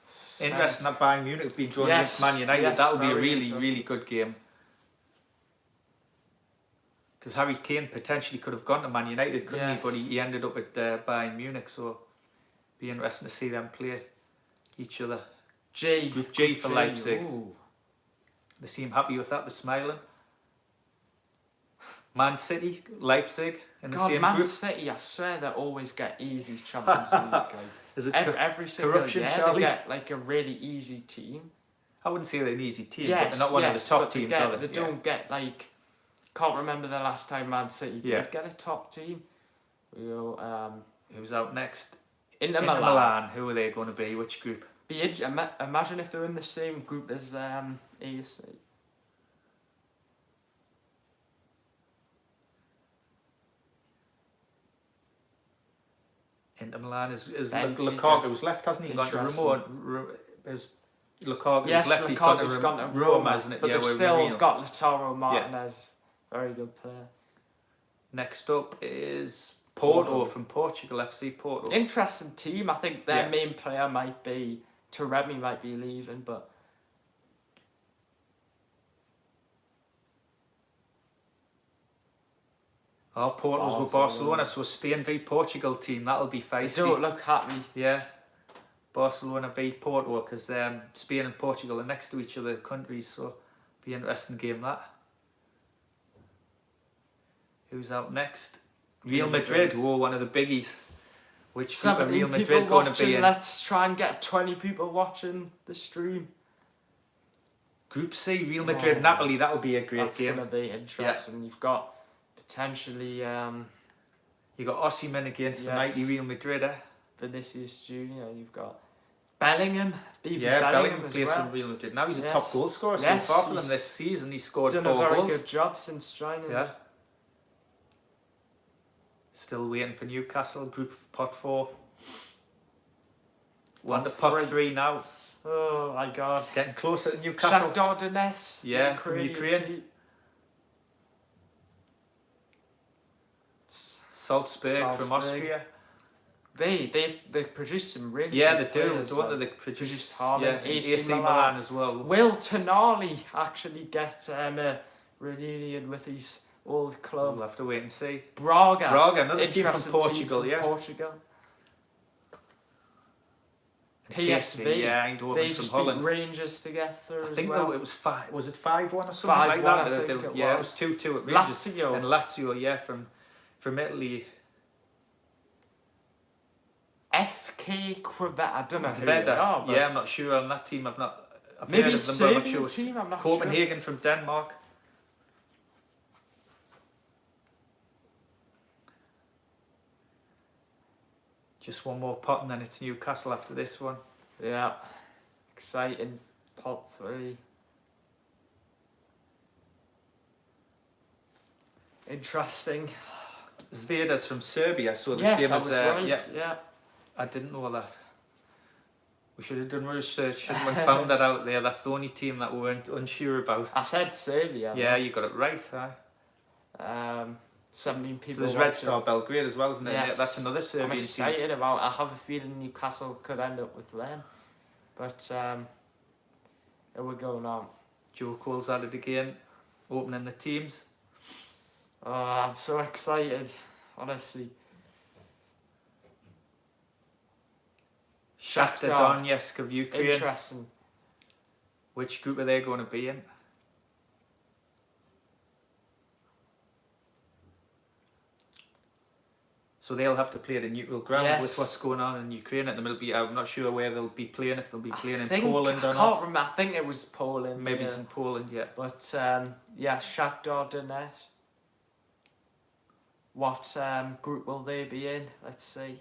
S1: Suspense.
S2: Interesting that Bayern Munich have been drawn against Man United. That would be a really good game. Because Harry Kane potentially could have gone to Man United, couldn't he? But he ended up at Bayern Munich, so be interesting to see them play each other. Group G for Leipzig.
S1: Ooh.
S2: They seem happy with that. They're smiling. Man City, Leipzig in the same
S1: Man
S2: group.
S1: City, I swear they always get easy Champions League. Like,
S2: Is it
S1: every single
S2: corruption,
S1: year
S2: Charlie?
S1: they get like a really easy team.
S2: I wouldn't say they're an easy team, but they're not one of the top teams, are they?
S1: They don't get like. Can't remember the last time Man City did get a top team.
S2: Who's out next?
S1: Inter Milan.
S2: Who are they going to be? Which group?
S1: Imagine if they're in the same group as AC.
S2: Inter Milan is Lukaku's left, hasn't he? Gone to Roma. Lukaku's left. He's gone to Roma, hasn't it?
S1: But they've still got Lautaro Martinez. Very good player.
S2: Next up is Porto from Portugal, FC Porto.
S1: Interesting team. I think their main player might be Taremi might be leaving, but
S2: Porto's with Barcelona, so Spain v Portugal team, that'll be feisty.
S1: They don't look happy.
S2: Yeah. Barcelona v Porto, because Spain and Portugal are next to each other countries, so be an interesting game that. Who's out next? Real Madrid. Whoa, one of the biggies. Which group are Real Madrid going to be in?
S1: Let's try and get 20 people watching the stream.
S2: Group C, Real Madrid, Napoli. That'll be a great game.
S1: That's going to be interesting. You've got potentially
S2: You got Osimhen against the mighty Real Madrid.
S1: Vinicius Junior. You've got Bellingham.
S2: Bellingham
S1: as
S2: plays
S1: well.
S2: for Real Madrid. Now he's a top goal scorer so
S1: Yes,
S2: far for them this season. He scored 4
S1: done
S2: goals.
S1: a very good job since joining.
S2: Yeah. Still waiting for Newcastle, group pot 4. We're on to pot 3 now.
S1: Oh my God.
S2: Getting closer to Newcastle.
S1: Shakhtar Donetsk.
S2: Yeah, from Ukraine. Salzburg from Austria.
S1: They produced some really
S2: they
S1: good
S2: do.
S1: players,
S2: Don't they? Produced
S1: Haaland,
S2: AC Milan as well.
S1: Will Tonali actually get a reunion with his old club?
S2: We'll have to wait and see.
S1: Braga,
S2: another team from Portugal.
S1: Portugal.
S2: PSV, Eindhoven
S1: they
S2: from
S1: just
S2: Holland.
S1: beat Rangers to get through.
S2: I think
S1: as well.
S2: it was 5. Was it 5-1 or something like that? It was 2-2 at Rangers.
S1: Lazio.
S2: And Lazio, from Italy.
S1: FK Crevette. I don't know who
S2: Zveda.
S1: they are, but
S2: I'm not sure on that team. I've
S1: maybe
S2: heard of them, but I'm not
S1: Serbian
S2: sure.
S1: team. I'm not
S2: Copenhagen from Denmark. Just one more pot and then it's Newcastle after this one.
S1: Yeah, exciting pot 3. Interesting.
S2: Zveda's from Serbia, so the
S1: Yes,
S2: same
S1: I
S2: as
S1: was right.
S2: yeah. I didn't know that. We should have done research, shouldn't we? Found that out there. That's the only team that we weren't unsure about.
S1: I said Serbia.
S2: Yeah, you got it right.
S1: 17 people.
S2: So there's Red Star Belgrade as well, isn't it?
S1: Yes.
S2: That's another Serbian
S1: I'm
S2: team.
S1: excited about. I have a feeling Newcastle could end up with them, but it will go now.
S2: Joe Cole's at it again, opening the teams.
S1: Oh, I'm so excited, honestly.
S2: Shakhtar Donetsk of Ukraine.
S1: Interesting.
S2: Which group are they going to be in? So they'll have to play at a neutral ground with what's going on in Ukraine at the minute. I'm not sure where they'll be playing, if they'll be playing in Poland or not.
S1: I can't remember. I think it was Poland.
S2: Maybe it's in Poland, yeah.
S1: But Shakhtar Donetsk. What group will they be in? Let's see.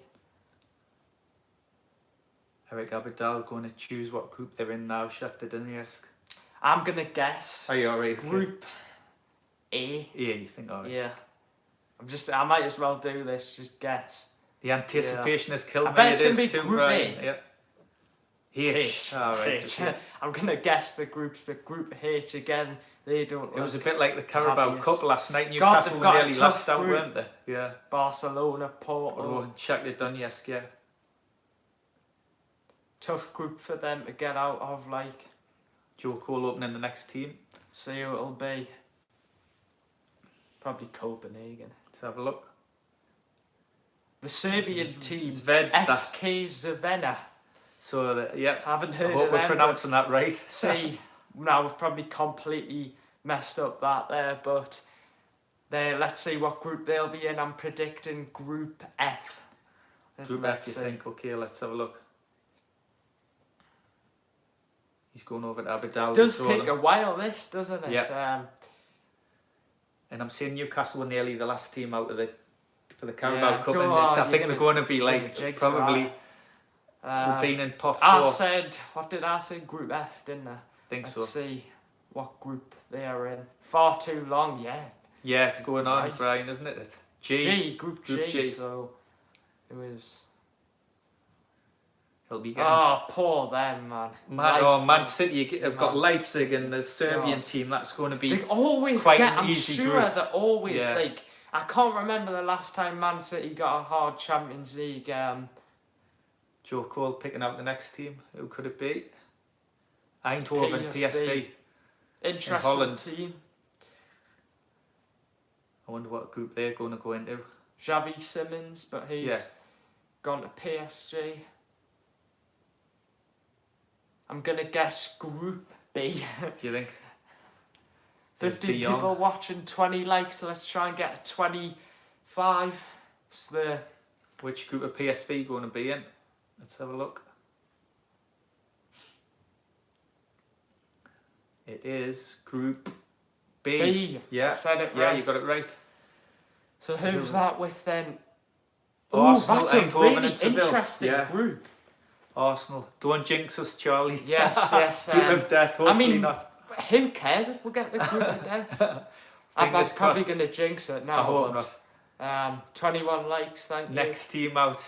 S2: Eric Abidal going to choose what group they're in now. Shakhtar Donetsk.
S1: I'm gonna guess.
S2: Are you alright?
S1: Group A.
S2: Yeah, you think alright?
S1: Yeah. I might as well do this. Just guess.
S2: The anticipation has killed me.
S1: I bet it's gonna be
S2: too,
S1: Group
S2: Brian.
S1: A.
S2: Yeah. H. Alright.
S1: H. I'm gonna guess the groups, but Group H again. They don't.
S2: It was a bit like the Carabao
S1: happiest.
S2: Cup last night. Newcastle were nearly last out, weren't they? Yeah.
S1: Barcelona, Porto.
S2: Oh, Shakhtar Donetsk, yeah.
S1: Tough group for them to get out of, like.
S2: Joe Cole opening the next team.
S1: See who it'll be. Probably Copenhagen.
S2: Let's have a look.
S1: The Serbian team,
S2: Zvezda.
S1: FK Zvezda.
S2: So, yeah.
S1: Haven't heard
S2: I hope
S1: of
S2: we're
S1: them,
S2: pronouncing that right.
S1: See, now we've probably completely messed up that there, but let's see what group they'll be in. I'm predicting Group F.
S2: Group F, you think? Okay, let's have a look. He's going over to Abidal.
S1: It does take a while, this, doesn't it?
S2: Yeah. And I'm saying Newcastle were nearly the last team out of for the Carabao Cup, and I think they're going to be like probably. We've been in pot 4.
S1: I said, what did I say? Group F, didn't I?
S2: Let's
S1: see what group they are in. Far too long, yeah.
S2: Yeah, it's going on, Brian, isn't it?
S1: Group G. So it was.
S2: He'll be getting.
S1: Oh, poor them, man.
S2: Man City have got Leipzig and the Serbian team. That's going to be
S1: they always
S2: quite
S1: get,
S2: an easy
S1: I'm sure
S2: group.
S1: they're always like. I can't remember the last time Man City got a hard Champions League.
S2: Joe Cole picking out the next team. Who could it be? Eindhoven, PSV.
S1: Interesting
S2: Holland.
S1: team.
S2: I wonder what group they're going to go into.
S1: Xavi Simons, but he's gone to PSG. I'm going to guess Group B.
S2: Do you think?
S1: 50 people watching, 20 likes, so let's try and get a 25. It's the...
S2: Which group of PSV going to be in? Let's have a look. It is Group B.
S1: B.
S2: Yeah.
S1: I said it right.
S2: Yeah, you got it right.
S1: So who's that with then? Oh,
S2: Arsenal,
S1: that's a
S2: Eindhoven
S1: really
S2: and Seville.
S1: interesting
S2: Yeah.
S1: group.
S2: Arsenal. Don't jinx us, Charlie.
S1: Yes, yes.
S2: Group of death, hopefully not.
S1: Who cares if we get the group of death? I'm
S2: Fingers
S1: probably
S2: crossed.
S1: going to jinx it now.
S2: I hope
S1: not. 21 likes, thank you.
S2: Next team out.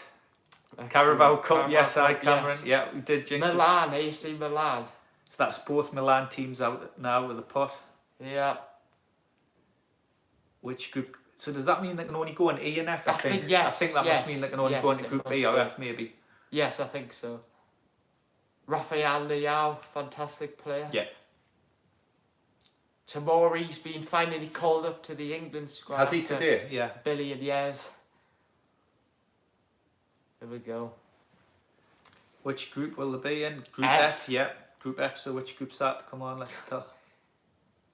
S1: Excellent.
S2: Carabao Cup,
S1: Carabao
S2: yes,
S1: Cup,
S2: Cameron.
S1: yes.
S2: Yeah, we did jinx
S1: Milan, AC Milan.
S2: it. So that's both Milan teams out now with the pot.
S1: Yeah.
S2: Which group? So does that mean they can only go in E and F? I think.
S1: Yes.
S2: I think that must mean they can only go into Group B or F, maybe.
S1: Yes, I think so. Rafael Leao, fantastic player.
S2: Yeah.
S1: Tomori's been finally called up to the England squad.
S2: Has he today? Yeah.
S1: Billion years. There we go.
S2: Which group will they be in? Group
S1: F.
S2: F, yeah. Group F, so which group's that? Come on, let's tell.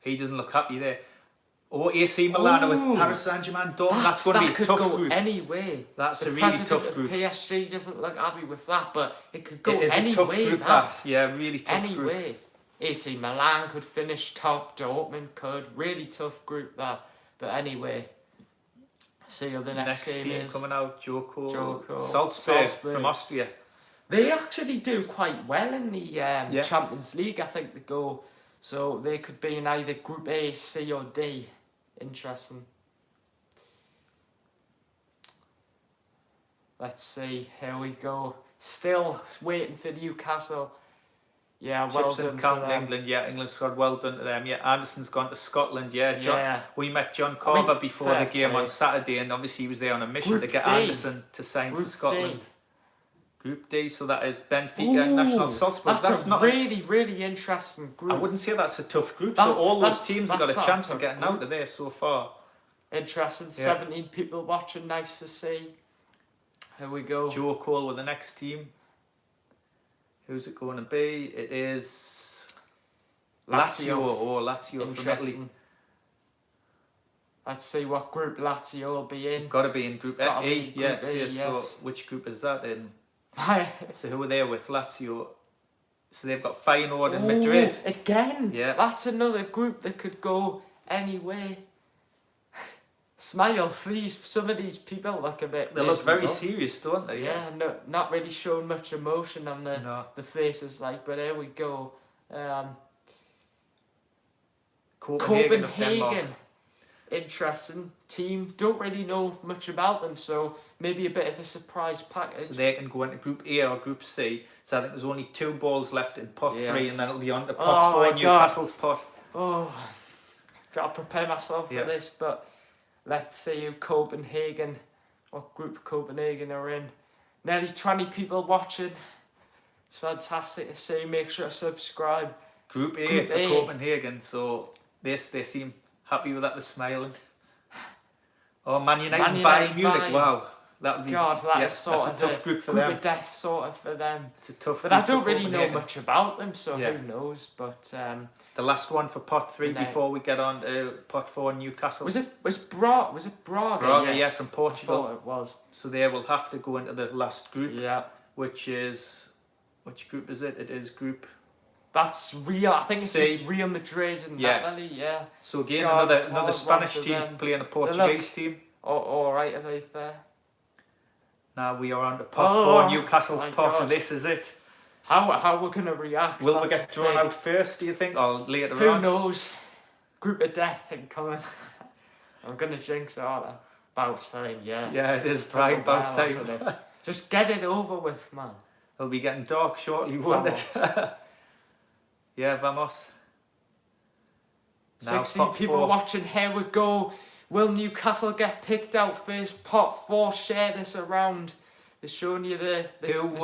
S2: He doesn't look happy there. Oh, AC Milan with Paris Saint-Germain, Dortmund. That's going to be a tough group.
S1: Anyway.
S2: That's a really tough group.
S1: PSG doesn't look happy with that, but it could go any way.
S2: It is a tough group, that. Yeah, really tough group.
S1: Anyway. AC Milan could finish top, Dortmund could. Really tough group, that. But anyway. See who the next team is.
S2: Coming out, Joko.
S1: Salzburg
S2: from Austria.
S1: They actually do quite well in the Champions League, I think they go. So they could be in either Group A, C or D. Interesting. Let's see, here we go. Still waiting for Newcastle. Yeah, well
S2: Chips
S1: done
S2: and
S1: for
S2: County
S1: them.
S2: England, yeah, England's squad, well done to them. Yeah, Anderson's gone to Scotland, yeah. We met John Carver before the game on Saturday, and obviously he was there on a mission to get Anderson to sign for Scotland. Group D, so that is Benfica and National Salzburg.
S1: That's not really, really interesting group.
S2: I wouldn't say that's a tough group. So all those teams have got a chance of getting out of there so far.
S1: Interesting. Yeah. 17 people watching. Nice to see. Here we go.
S2: Joe Cole with the next team. Who's it going to be? It is Lazio. Oh, Lazio from Italy.
S1: Let's see what group Lazio will be in.
S2: Got to be in Group E. Yeah,
S1: yes.
S2: So which group is that in? So who are they with? Lazio. So they've got Feyenoord and Madrid.
S1: Again?
S2: Yeah.
S1: That's another group that could go anyway. Smile, some of these people look a bit...
S2: They look very serious, don't they?
S1: Yeah, no, not really showing much emotion on the faces, like, but here we go. Copenhagen. Interesting team. Don't really know much about them, so maybe a bit of a surprise package.
S2: So they can go into Group A or Group C. So I think there's only 2 balls left in pot 3, and then it'll be on to pot 4, Newcastle's pot.
S1: Oh, gotta prepare myself for this, but let's see who what group Copenhagen are in. Nearly 20 people watching. It's fantastic to see. Make sure to subscribe.
S2: Group A for Copenhagen, so they seem happy with that, they're smiling. Oh, Man United and Bayern Munich, wow. That would be, that's a tough group for them.
S1: Group of death sort of for them.
S2: It's a tough
S1: but
S2: group
S1: I don't really know much about them, so who knows. But
S2: the last one for pot 3 before we get on to pot 4, Newcastle.
S1: Was it Braga?
S2: Braga, yes. From Portugal.
S1: I thought it was.
S2: So they will have to go into the last group.
S1: Yeah.
S2: Which group is it? It is Group...
S1: That's Real. I think it's Real Madrid and Napoli. Yeah.
S2: So again, another Spanish team playing a Portuguese team.
S1: All right, are they fair?
S2: Now we are on to pot 4, Newcastle's pot, and this is it.
S1: How we're gonna react?
S2: Will we get drawn out first? Do you think, or later on?
S1: Who knows? Group of death incoming. I'm gonna jinx it, aren't I? About time, yeah.
S2: Yeah, it is right about time.
S1: Just get it over with, man.
S2: It'll be getting dark shortly, won't it? Yeah, vamos.
S1: Now 16 people watching, here we go. Will Newcastle get picked out first? Pot 4, share this around. They're showing you the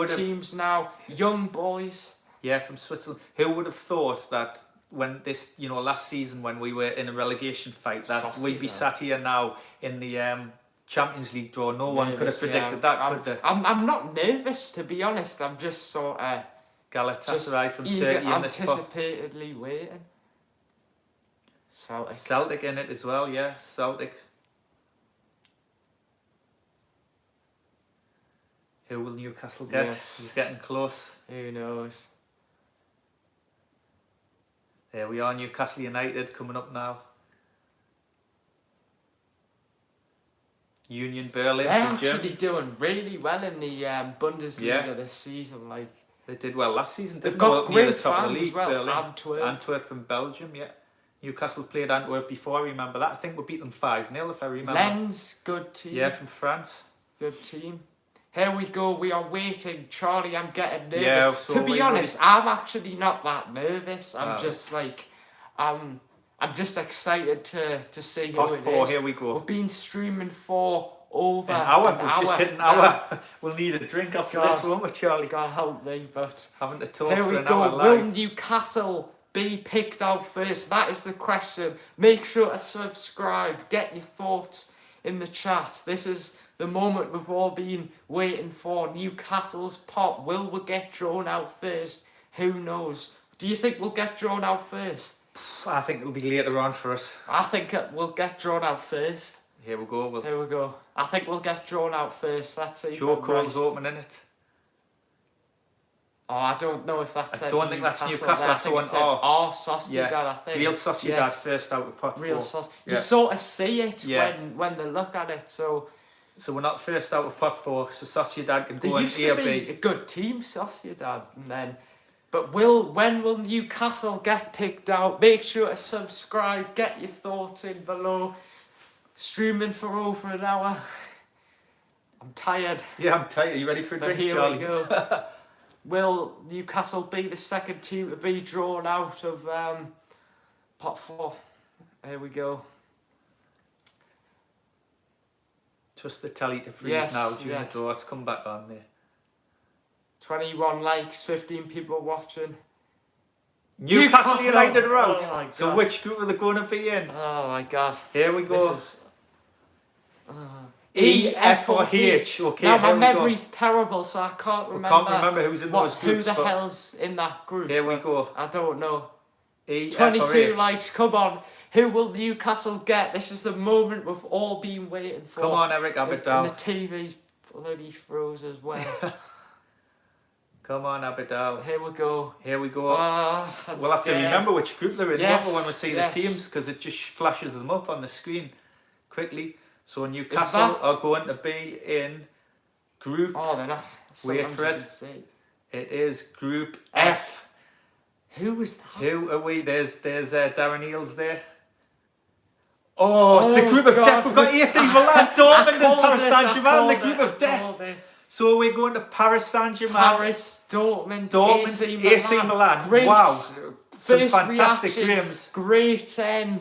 S1: teams now. Young boys.
S2: Yeah, from Switzerland. Who would have thought that when this, last season when we were in a relegation fight, that we'd be sat here now in the Champions League draw? No one could have predicted that, could they?
S1: I'm not nervous, to be honest. I'm just sort of...
S2: Galatasaray from Turkey in this pot.
S1: Anticipatedly waiting.
S2: Celtic in it as well, yeah. Celtic. Who will Newcastle get? He's getting close.
S1: Who knows?
S2: There we are, Newcastle United coming up now. Union Berlin
S1: They're
S2: from
S1: actually
S2: Germany.
S1: doing really well in the Bundesliga this season. Like
S2: They did well last season.
S1: they've
S2: Didn't
S1: got
S2: they? Near
S1: great
S2: the top of
S1: fans
S2: the league.
S1: as well.
S2: Berlin. Antwerp from Belgium. Yeah. Newcastle played Antwerp before. I remember that. I think we beat them 5-0 if I remember.
S1: Lens, good team.
S2: Yeah, from France.
S1: Good team. Here we go. We are waiting. Charlie, I'm getting nervous.
S2: Yeah, so
S1: to be honest, I'm actually not that nervous. I'm just like, I'm just excited to see who
S2: Pot
S1: it
S2: 4,
S1: is.
S2: here we go.
S1: We've been streaming for over
S2: an hour.
S1: an
S2: We've
S1: hour.
S2: just hit an
S1: now.
S2: hour. We'll need a drink after this, won't we, Charlie?
S1: God help me, but
S2: Having to talk
S1: here
S2: for
S1: we
S2: an
S1: go.
S2: hour
S1: Will
S2: live.
S1: Newcastle be picked out first? That is the question. Make sure to subscribe. Get your thoughts in the chat. This is the moment we've all been waiting for. Newcastle's pot. Will we get drawn out first? Who knows? Do you think we'll get drawn out first?
S2: I think it'll be later on for us.
S1: I think we'll get drawn out first.
S2: Here we go.
S1: Here we go. I think we'll get drawn out first. Let's see.
S2: Joe Cole's opening it.
S1: Oh, I don't know if that's.
S2: I don't think that's Newcastle.
S1: I think it's Sociedad. I think.
S2: Real Sociedad first out of pot
S1: Real
S2: 4.
S1: Sociedad. You sort of see it when they look at it. So
S2: we're not first out of pot 4. So Sociedad can
S1: they
S2: go in
S1: used
S2: A
S1: to
S2: or
S1: be
S2: B.
S1: a good team, Sociedad, and then. But when will Newcastle get picked out? Make sure to subscribe. Get your thoughts in below. Streaming for over an hour. I'm tired.
S2: Yeah, I'm tired. Are you ready for a
S1: But
S2: drink,
S1: here
S2: Charlie?
S1: we go. Will Newcastle be the second team to be drawn out of pot 4? Here we go.
S2: Trust the telly to freeze now during the draw. It's come back on there.
S1: 21 likes, 15 people watching.
S2: Newcastle United are out.
S1: Oh my God.
S2: So which group are they going to be in?
S1: Oh my God.
S2: Here we go.
S1: This is,
S2: E, F or H. Okay,
S1: now my
S2: here we go.
S1: memory's terrible, so I can't remember.
S2: I can't remember who's in those
S1: who
S2: groups.
S1: the
S2: but
S1: hell's in that group?
S2: Here we go.
S1: I don't know.
S2: E, F or
S1: 22
S2: H.
S1: likes, come on. Who will Newcastle get? This is the moment we've all been waiting for.
S2: Come on, Eric Abidal.
S1: And the TV's bloody froze as well.
S2: Come on, Abidal.
S1: Here we go.
S2: Here we go. We'll have to
S1: scared.
S2: remember which group they're in
S1: Yes,
S2: when we see
S1: yes.
S2: the teams, because it just flashes them up on the screen quickly. So Newcastle
S1: that-
S2: are going to be in group.
S1: Oh, they're not.
S2: Wait
S1: Sometimes
S2: for
S1: you
S2: it.
S1: can see.
S2: It is group
S1: F. Who was that?
S2: Who are we? There's Darren Eales there. Oh, it's the
S1: Oh,
S2: group of
S1: God.
S2: death. We've got AC Milan, Dortmund and Paris Saint-Germain, the group of death. So we're going to Paris Saint-Germain.
S1: Paris, Dortmund,
S2: AC Milan.
S1: Great,
S2: Wow. Some
S1: first
S2: fantastic
S1: reaction,
S2: games.
S1: Great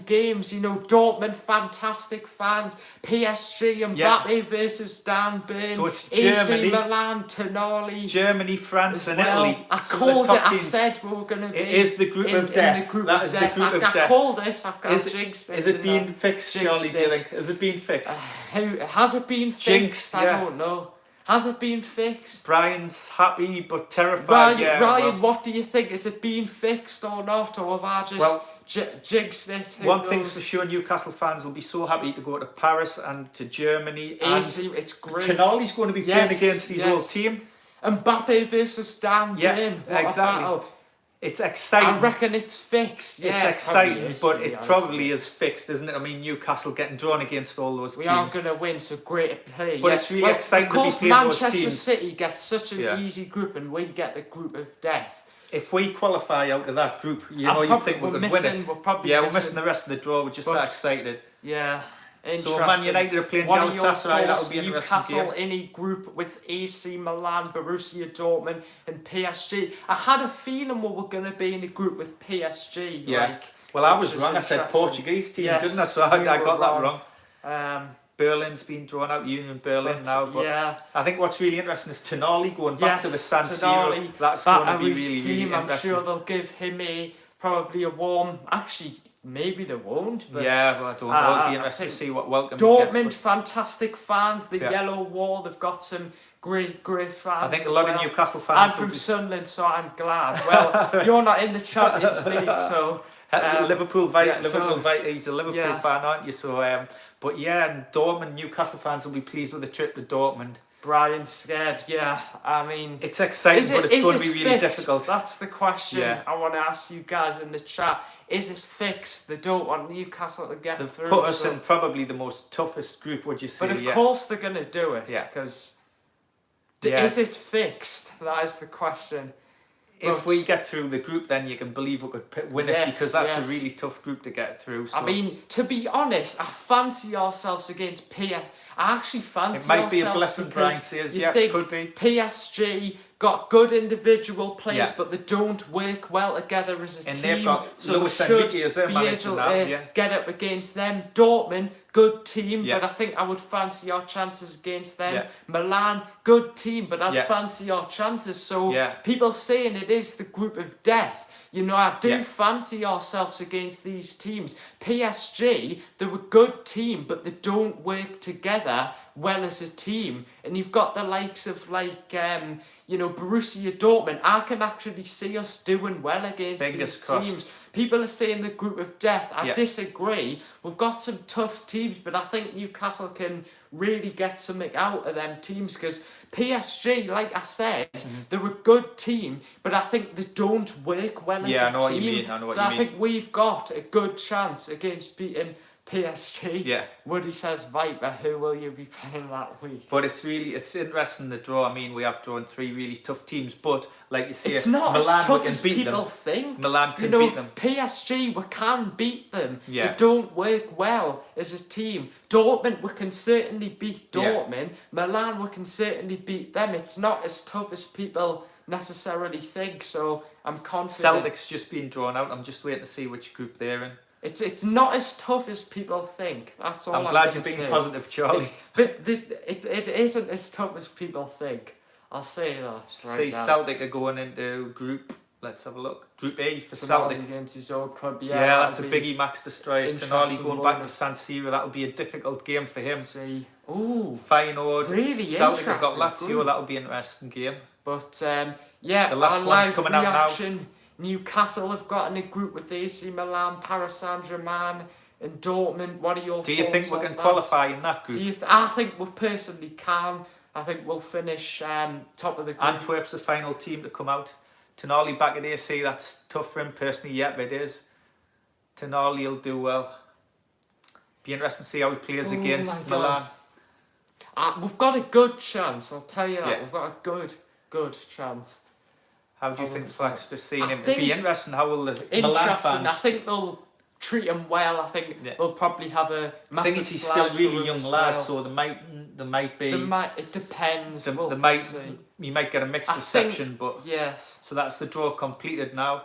S1: games. You know, Dortmund, fantastic fans. PSG, Mbappe versus Dan Burn.
S2: So it's
S1: AC
S2: Germany,
S1: Milan, Tonali.
S2: Germany, France, and
S1: well.
S2: Italy.
S1: I
S2: Some
S1: called
S2: of the
S1: it.
S2: top
S1: I
S2: teams.
S1: said we were going to be.
S2: It is the group of death.
S1: In the group
S2: That
S1: of
S2: is the
S1: death.
S2: group of
S1: I
S2: death.
S1: called it. I
S2: Is
S1: jinxed
S2: it
S1: didn't
S2: being
S1: I?
S2: fixed,
S1: Jinxed
S2: Charlie? Do you
S1: it.
S2: think? Has it been fixed?
S1: Has it been fixed?
S2: Jinxed,
S1: I
S2: yeah.
S1: don't know. Has it been fixed?
S2: Brian's happy but terrified.
S1: Ryan, what do you think? Is it being fixed or not? Or have I just jinxed it?
S2: One thing's for sure, Newcastle fans will be so happy to go to Paris and to Germany. And
S1: it's great.
S2: Tonali's going to be playing against his old team.
S1: Mbappe versus Dan Burn. What a battle.
S2: It's exciting.
S1: I reckon it's fixed.
S2: It's exciting, but it probably is fixed, isn't it? I mean, Newcastle getting drawn against all those teams.
S1: We aren't going to win, so great to play.
S2: But it's really exciting to be playing those
S1: Manchester
S2: teams.
S1: City gets such an easy group, and we get the group of death.
S2: If we qualify out of that group, you'd think we could win it. We're missing the rest of the draw. We're just that excited.
S1: Yeah.
S2: So Man United are playing Galatasaray. That'll be an interesting
S1: Newcastle in a group with AC Milan, Borussia Dortmund, and PSG. I had a feeling we were going to be in a group with PSG.
S2: Yeah. Well, I was wrong. I said Portuguese team, didn't I? So I got that wrong. Berlin's been drawn out. Union Berlin now. But I think what's really interesting is Tonali going back to the San Siro. That's going to be really, really interesting.
S1: I'm sure they'll give him probably a warm. Actually, maybe they won't. But
S2: yeah, but I don't know. It'll be interesting to see what welcome
S1: Dortmund
S2: he gets.
S1: fantastic fans. The Yellow Wall. They've got some great fans.
S2: I think a lot of Newcastle fans.
S1: I'm from Sunderland, so I'm glad. Well, you're not in the Champions League, so.
S2: Liverpool he's a Liverpool fan, aren't you? So, but and Dortmund, Newcastle fans will be pleased with the trip to Dortmund.
S1: Brian's scared, I mean...
S2: It's exciting, but it's going to be really difficult.
S1: That's the question I want to ask you guys in the chat. Is it fixed? They don't want Newcastle to get
S2: They've
S1: through.
S2: put us in probably the most toughest group, would you say?
S1: But of course they're going to do it.
S2: Yeah.
S1: Because
S2: Yeah.
S1: is it fixed? That is the question.
S2: If we get through the group, then you can believe we could win it, because that's a really tough group to get through. So.
S1: I mean, to be honest, I fancy ourselves against PS. I actually fancy
S2: it might
S1: ourselves
S2: be a blessing, Brian
S1: because
S2: says.
S1: you
S2: Yeah,
S1: think
S2: could be.
S1: PSG got good individual players,
S2: Yeah.
S1: but they don't work well together as a
S2: And
S1: team.
S2: they've got
S1: so
S2: Luis
S1: we
S2: Enrique
S1: should
S2: as their
S1: be
S2: manager
S1: able
S2: now,
S1: to
S2: yeah.
S1: get up against them. Dortmund, good team,
S2: Yeah.
S1: but I think I would fancy our chances against them.
S2: Yeah.
S1: Milan, good team, but I'd
S2: Yeah.
S1: fancy our chances. So
S2: Yeah.
S1: people saying it is the group of death. You know, I do
S2: Yeah.
S1: fancy ourselves against these teams. PSG, they're a good team, but they don't work together well as a team. And you've got the likes of Borussia Dortmund. I can actually see us doing well against
S2: Fingers
S1: these
S2: crossed.
S1: teams. People are saying the group of death. I
S2: Yeah.
S1: disagree. We've got some tough teams, but I think Newcastle can really get something out of them teams, because PSG, like I said, they're a good team, but I think they don't work well as a team.
S2: I know what you mean. I know what
S1: so
S2: you
S1: I
S2: mean.
S1: think we've got a good chance against beating PSG.
S2: Yeah.
S1: Woody says, Viper, who will you be playing that week?
S2: But it's interesting, the draw. I mean, we have drawn 3 really tough teams, but like you say,
S1: It's not
S2: Milan,
S1: as tough
S2: we can
S1: as
S2: beat
S1: people
S2: them.
S1: think.
S2: Milan can
S1: you know,
S2: beat them.
S1: PSG, we can beat them.
S2: Yeah.
S1: They don't work well as a team. Dortmund, we can certainly beat
S2: Yeah.
S1: Dortmund. Milan, we can certainly beat them. It's not as tough as people necessarily think, so I'm confident.
S2: Celtic's just been drawn out. I'm just waiting to see which group they're in.
S1: It's not as tough as people think. That's all I'm
S2: glad
S1: gonna
S2: you're being
S1: say.
S2: positive, Charlie.
S1: It isn't as tough as people think. I'll say that.
S2: See,
S1: now.
S2: Celtic are going into group. Let's have a look. Group A for
S1: Tonali
S2: Celtic.
S1: against his old club.
S2: Yeah, that's a
S1: that'll be
S2: biggie. Max Destroyer.
S1: interesting,
S2: Tonali going back to
S1: won't
S2: San Siro. That'll be a difficult game for him.
S1: See, ooh,
S2: Feyenoord.
S1: really
S2: Celtic have got
S1: interesting
S2: Lazio.
S1: group.
S2: That'll be an interesting game.
S1: but yeah,
S2: The last
S1: our
S2: one's
S1: live
S2: coming out now.
S1: reaction. Newcastle have got in a group with AC Milan, Paris Saint-Germain, and Dortmund. What are your
S2: Do you
S1: thoughts
S2: think we
S1: on
S2: can
S1: that?
S2: qualify in that group?
S1: I think we personally can. I think we'll finish top of the group.
S2: Antwerp's the final team to come out. Tonali back at AC, that's tough for him personally. Yep, it is. Tonali will do well. Be interesting to see how he plays
S1: Oh
S2: against
S1: my
S2: Milan.
S1: God. We've got a good chance, I'll tell you that.
S2: Yeah.
S1: We've got a good chance.
S2: How do you
S1: I
S2: think
S1: would
S2: Flax
S1: think-
S2: just seeing
S1: I
S2: him? It'd be
S1: think-
S2: interesting how will the Milan
S1: Interesting.
S2: fans.
S1: I think they'll treat him well. I think
S2: Yeah.
S1: they'll probably have a
S2: The
S1: massive
S2: thing is, he's
S1: flag
S2: still
S1: for
S2: really
S1: him
S2: young
S1: as
S2: lad,
S1: well.
S2: so there might be.
S1: It depends.
S2: There
S1: We'll
S2: might
S1: see.
S2: you might get a mixed
S1: I
S2: reception,
S1: think-
S2: but
S1: Yes.
S2: so that's the draw completed now.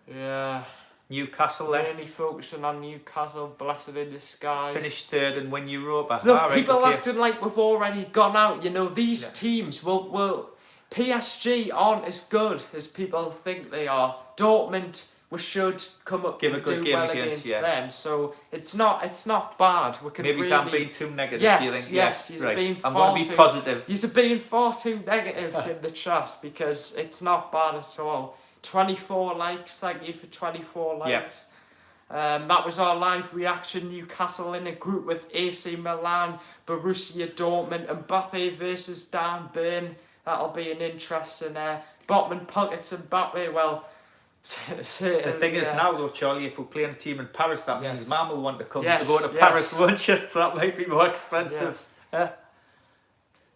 S1: Yeah.
S2: Newcastle there
S1: Really focusing on Newcastle, blessed in disguise.
S2: finished third and win Europa.
S1: Look,
S2: All right,
S1: people
S2: okay.
S1: acting like we've already gone out. You know, these
S2: Yeah.
S1: teams will. PSG aren't as good as people think they are. Dortmund, we should come up
S2: Give a
S1: and
S2: good
S1: do
S2: game
S1: well
S2: against, yeah.
S1: them. So it's not bad. We can
S2: Maybe
S1: really.
S2: I'm being too negative.
S1: Yes,
S2: do you think?
S1: yes,
S2: Yeah,
S1: you're
S2: right.
S1: being
S2: I'm
S1: far
S2: going to be
S1: too-
S2: positive.
S1: You're being far too negative in the chat, because it's not bad at all. 24 likes. Thank you for 24
S2: Yeah.
S1: likes. That was our live reaction. Newcastle in a group with AC Milan, Borussia Dortmund, and Mbappe versus Dan Burn. That'll be an interesting Botman pockets and Mbappe. Well,
S2: The thing is now though, Charlie, if we're playing a team in Paris, that
S1: Yes.
S2: means Mam will want to come
S1: Yes,
S2: to go to
S1: yes.
S2: Paris, won't you? So that might be more expensive.
S1: Yes.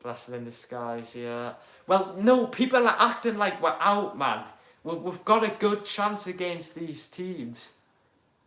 S1: Blessing in disguise, yeah. Well, no, people are acting like we're out, man. We've got a good chance against these teams.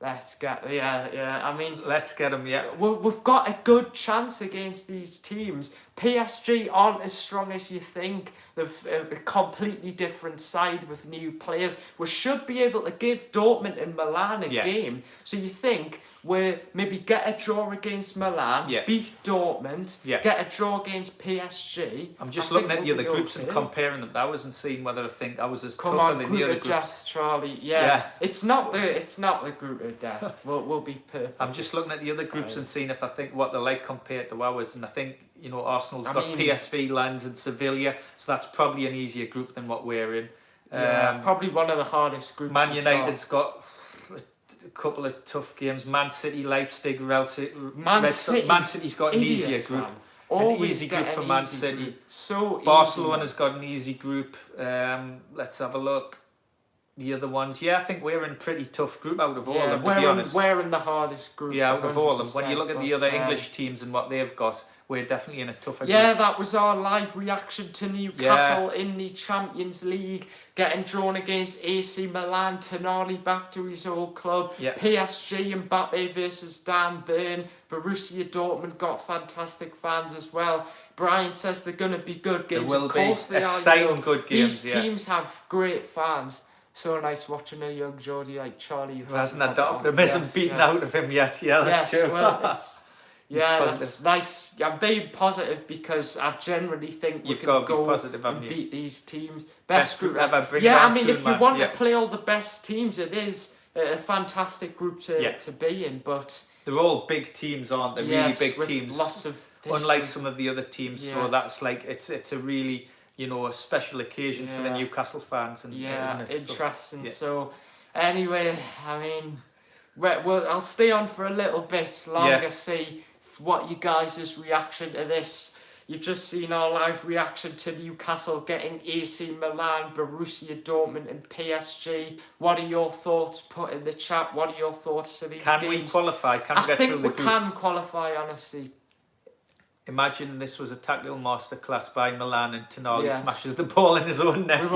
S1: Let's get, yeah. I mean,
S2: Let's get them, yeah.
S1: we've got a good chance against these teams. PSG aren't as strong as you think. They've a completely different side with new players. We should be able to give Dortmund and Milan a
S2: Yeah.
S1: game. So you think we maybe get a draw against Milan,
S2: Yeah.
S1: beat Dortmund,
S2: Yeah.
S1: get a draw against PSG.
S2: I'm just
S1: I
S2: looking
S1: think
S2: at the
S1: we'll
S2: other
S1: be
S2: groups and
S1: okay.
S2: comparing them to ours and seeing whether I think ours is
S1: Come
S2: tougher
S1: on,
S2: than
S1: group
S2: the other
S1: of
S2: groups.
S1: death, Charlie. Yeah.
S2: Yeah.
S1: It's not the group of death. We'll be perfect.
S2: I'm just looking at the other groups and seeing if I think what they're like compared to ours, and I think Arsenal's
S1: I
S2: got
S1: mean-
S2: PSV, Lens, and Sevilla, so that's probably an easier group than what we're in.
S1: Yeah, probably one of the hardest groups.
S2: Man
S1: we've got.
S2: United's got a couple of tough games. Man City, Leipzig, Real City.
S1: Man City,
S2: Man City's got an easier
S1: idiots,
S2: group.
S1: man. Always
S2: easy
S1: get
S2: group for
S1: an
S2: Man
S1: easy
S2: City.
S1: group. So
S2: Barcelona's got an easy group. Let's have a look. the other ones. Yeah, I think we're in pretty tough group out of all of them, to
S1: we're
S2: be honest.
S1: We're in the hardest group.
S2: Yeah, out of all of them. When you
S1: 100%,
S2: look at the other English teams and what they've got, we're definitely in a tougher
S1: Yeah,
S2: group.
S1: that was our live reaction to Newcastle in the Champions League, getting drawn against AC Milan, Tonali back to his old club,
S2: Yeah.
S1: PSG and Mbappe versus Dan Burn, Borussia Dortmund got fantastic fans as well. Brian says they're going to be good games.
S2: There will
S1: of course
S2: be
S1: they
S2: exciting
S1: are.
S2: good games.
S1: These teams have great fans. So nice watching a young Geordie like Charlie who
S2: hasn't had the optimism beaten out of him yet. Yeah, that's true.
S1: Well, that's nice. I'm being positive because I generally think we can go and beat these teams. Best group ever. Yeah, I mean, if you want to play all the best teams, it is a fantastic group to be in. But
S2: they're all big teams, aren't they? Really big teams.
S1: Lots of history.
S2: Unlike some of the other teams, so that's like it's a really a special occasion for the Newcastle fans, and isn't it?
S1: Interesting. So anyway, I mean, I'll stay on for a little bit longer. See what you guys' reaction to this. You've just seen our live reaction to Newcastle getting AC Milan, Borussia Dortmund and PSG. What are your thoughts? Put in the chat. What are your thoughts to these games?
S2: Can we qualify? Can we get through the group?
S1: I think we can qualify, honestly.
S2: Imagine this was a tactical masterclass by Milan and Tonali smashes the ball in his own net.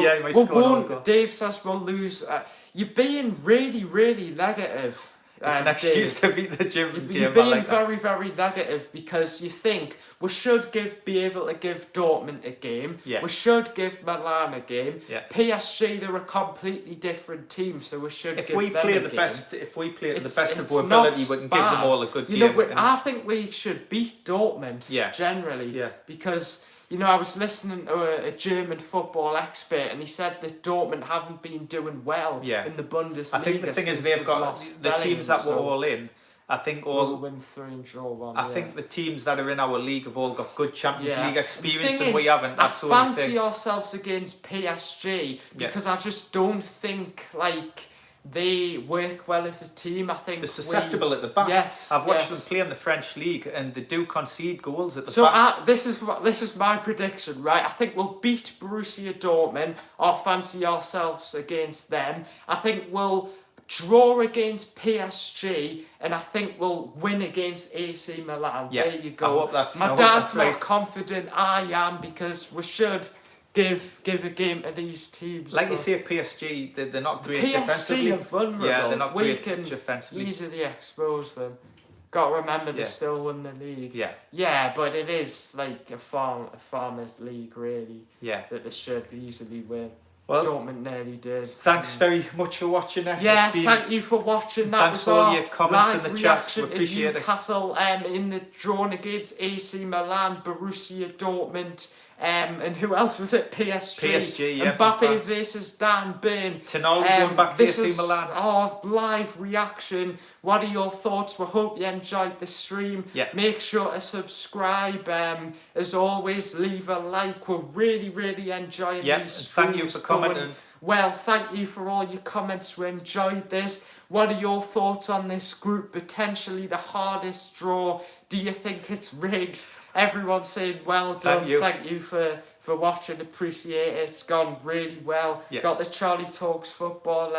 S1: Dave says we'll lose. You're being really, really negative.
S2: It's an excuse to beat the gym.
S1: You're being very, very negative because you think we should be able to give Dortmund a game.
S2: Yeah.
S1: We should give Milan a game.
S2: Yeah.
S1: PSG, they're a completely different team, so we should give them a game.
S2: If we play to the best of our ability, we can give them all a good game.
S1: I think we should beat Dortmund generally.
S2: Yeah.
S1: Because I was listening to a German football expert, and he said that Dortmund haven't been doing well in the Bundesliga.
S2: I think the thing is they've got the teams that were all in. I think
S1: we'll win 3 and draw 1.
S2: I think the teams that are in our league have all got good Champions League experience, and we haven't. That's the only thing.
S1: I fancy ourselves against PSG because I just don't think they work well as a team. I think
S2: they're susceptible at the back.
S1: Yes,
S2: I've watched them play in the French league, and they do concede goals at the back.
S1: So this is my prediction, right? I think we'll beat Borussia Dortmund. Or fancy ourselves against them. I think we'll draw against PSG, and I think we'll win against AC Milan.
S2: Yeah,
S1: there you go.
S2: I hope that's
S1: my dad's not confident. I am, because we should give a game to these teams.
S2: Like you say, PSG, they're not great defensively.
S1: PSG are vulnerable.
S2: Yeah, they're not great
S1: defensively. Easily expose them. Got to remember they still win the league. Yeah, but it is like a farmers' league, really.
S2: Yeah.
S1: That they should easily win.
S2: Well,
S1: Dortmund nearly did.
S2: Thanks very much for watching.
S1: Yeah, thank you for watching.
S2: Thanks for all your comments in the chat. We appreciate it.
S1: Newcastle in the drawn against AC Milan, Borussia Dortmund, and who else was it? PSG.
S2: Yeah.
S1: Mbappe versus Dan Burn.
S2: Tonali going back to AC Milan.
S1: Our live reaction. What are your thoughts? We hope you enjoyed the stream.
S2: Yeah.
S1: Make sure to subscribe. As always, leave a like. We're really, really enjoying these streams.
S2: Thank you for commenting.
S1: Well, thank you for all your comments. We enjoyed this. What are your thoughts on this group? Potentially the hardest draw. Do you think it's rigged? Everyone saying well done. Thank you for watching. Appreciate it. It's gone really well.
S2: Yeah.
S1: Got the Charlie Talks football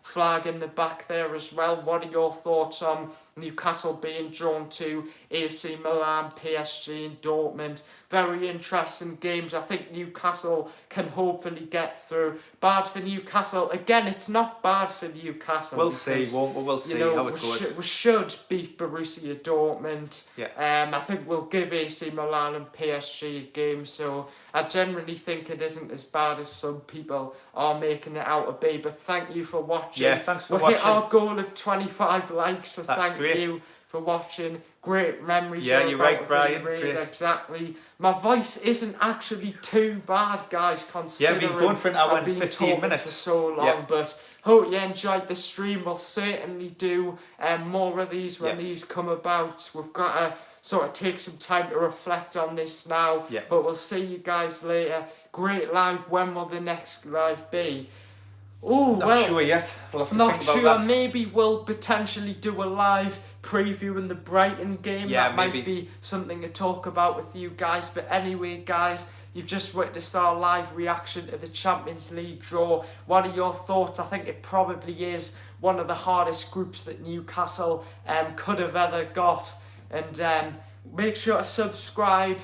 S1: flag in the back there as well. What are your thoughts on Newcastle being drawn to AC Milan, PSG and Dortmund? Very interesting games. I think Newcastle can hopefully get through. Bad for Newcastle. Again, it's not bad for Newcastle.
S2: We'll see, won't we? We'll see how it goes.
S1: We should beat Borussia Dortmund.
S2: Yeah.
S1: I think we'll give AC Milan and PSG a game. So I generally think it isn't as bad as some people are making it out to be. But thank you for watching.
S2: Yeah, thanks for watching.
S1: We hit our goal of 25 likes. So thank you for watching. Great memories.
S2: Yeah, you're right, Brian. Great.
S1: Exactly. My voice isn't actually too bad, guys, considering
S2: we've been going for an hour and 15 minutes
S1: for so long. But hope you enjoyed the stream. We'll certainly do more of these when these come about. We've got to sort of take some time to reflect on this now. But we'll see you guys later. Great live. When will the next live be? Oh,
S2: not sure yet. We'll have to
S1: not
S2: think about
S1: sure.
S2: that.
S1: Maybe we'll potentially do a live previewing the Brighton game.
S2: Yeah,
S1: that might be something to talk about with you guys. But anyway, guys, You've just witnessed our live reaction to the Champions League draw. What are your thoughts? I think it probably is one of the hardest groups that Newcastle could have ever got. And make sure to subscribe.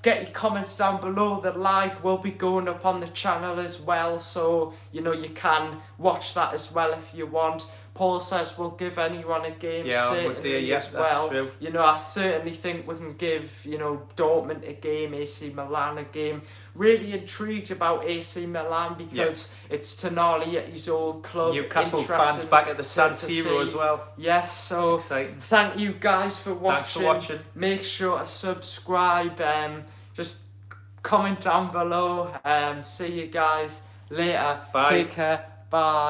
S1: Get your comments down below. The live will be going up on the channel as well, so you can watch that as well if you want. Paul says we'll give anyone a game, certainly as well.
S2: That's true.
S1: I certainly think we can give, Dortmund a game, AC Milan a game. Really intrigued about AC Milan because it's Tonali at his old club.
S2: Newcastle fans back at the San Siro as well.
S1: Yes, so
S2: exciting.
S1: Thank you guys for watching.
S2: Thanks for watching.
S1: Make sure to subscribe. Just comment down below. See you guys later.
S2: Bye.
S1: Take care. Bye.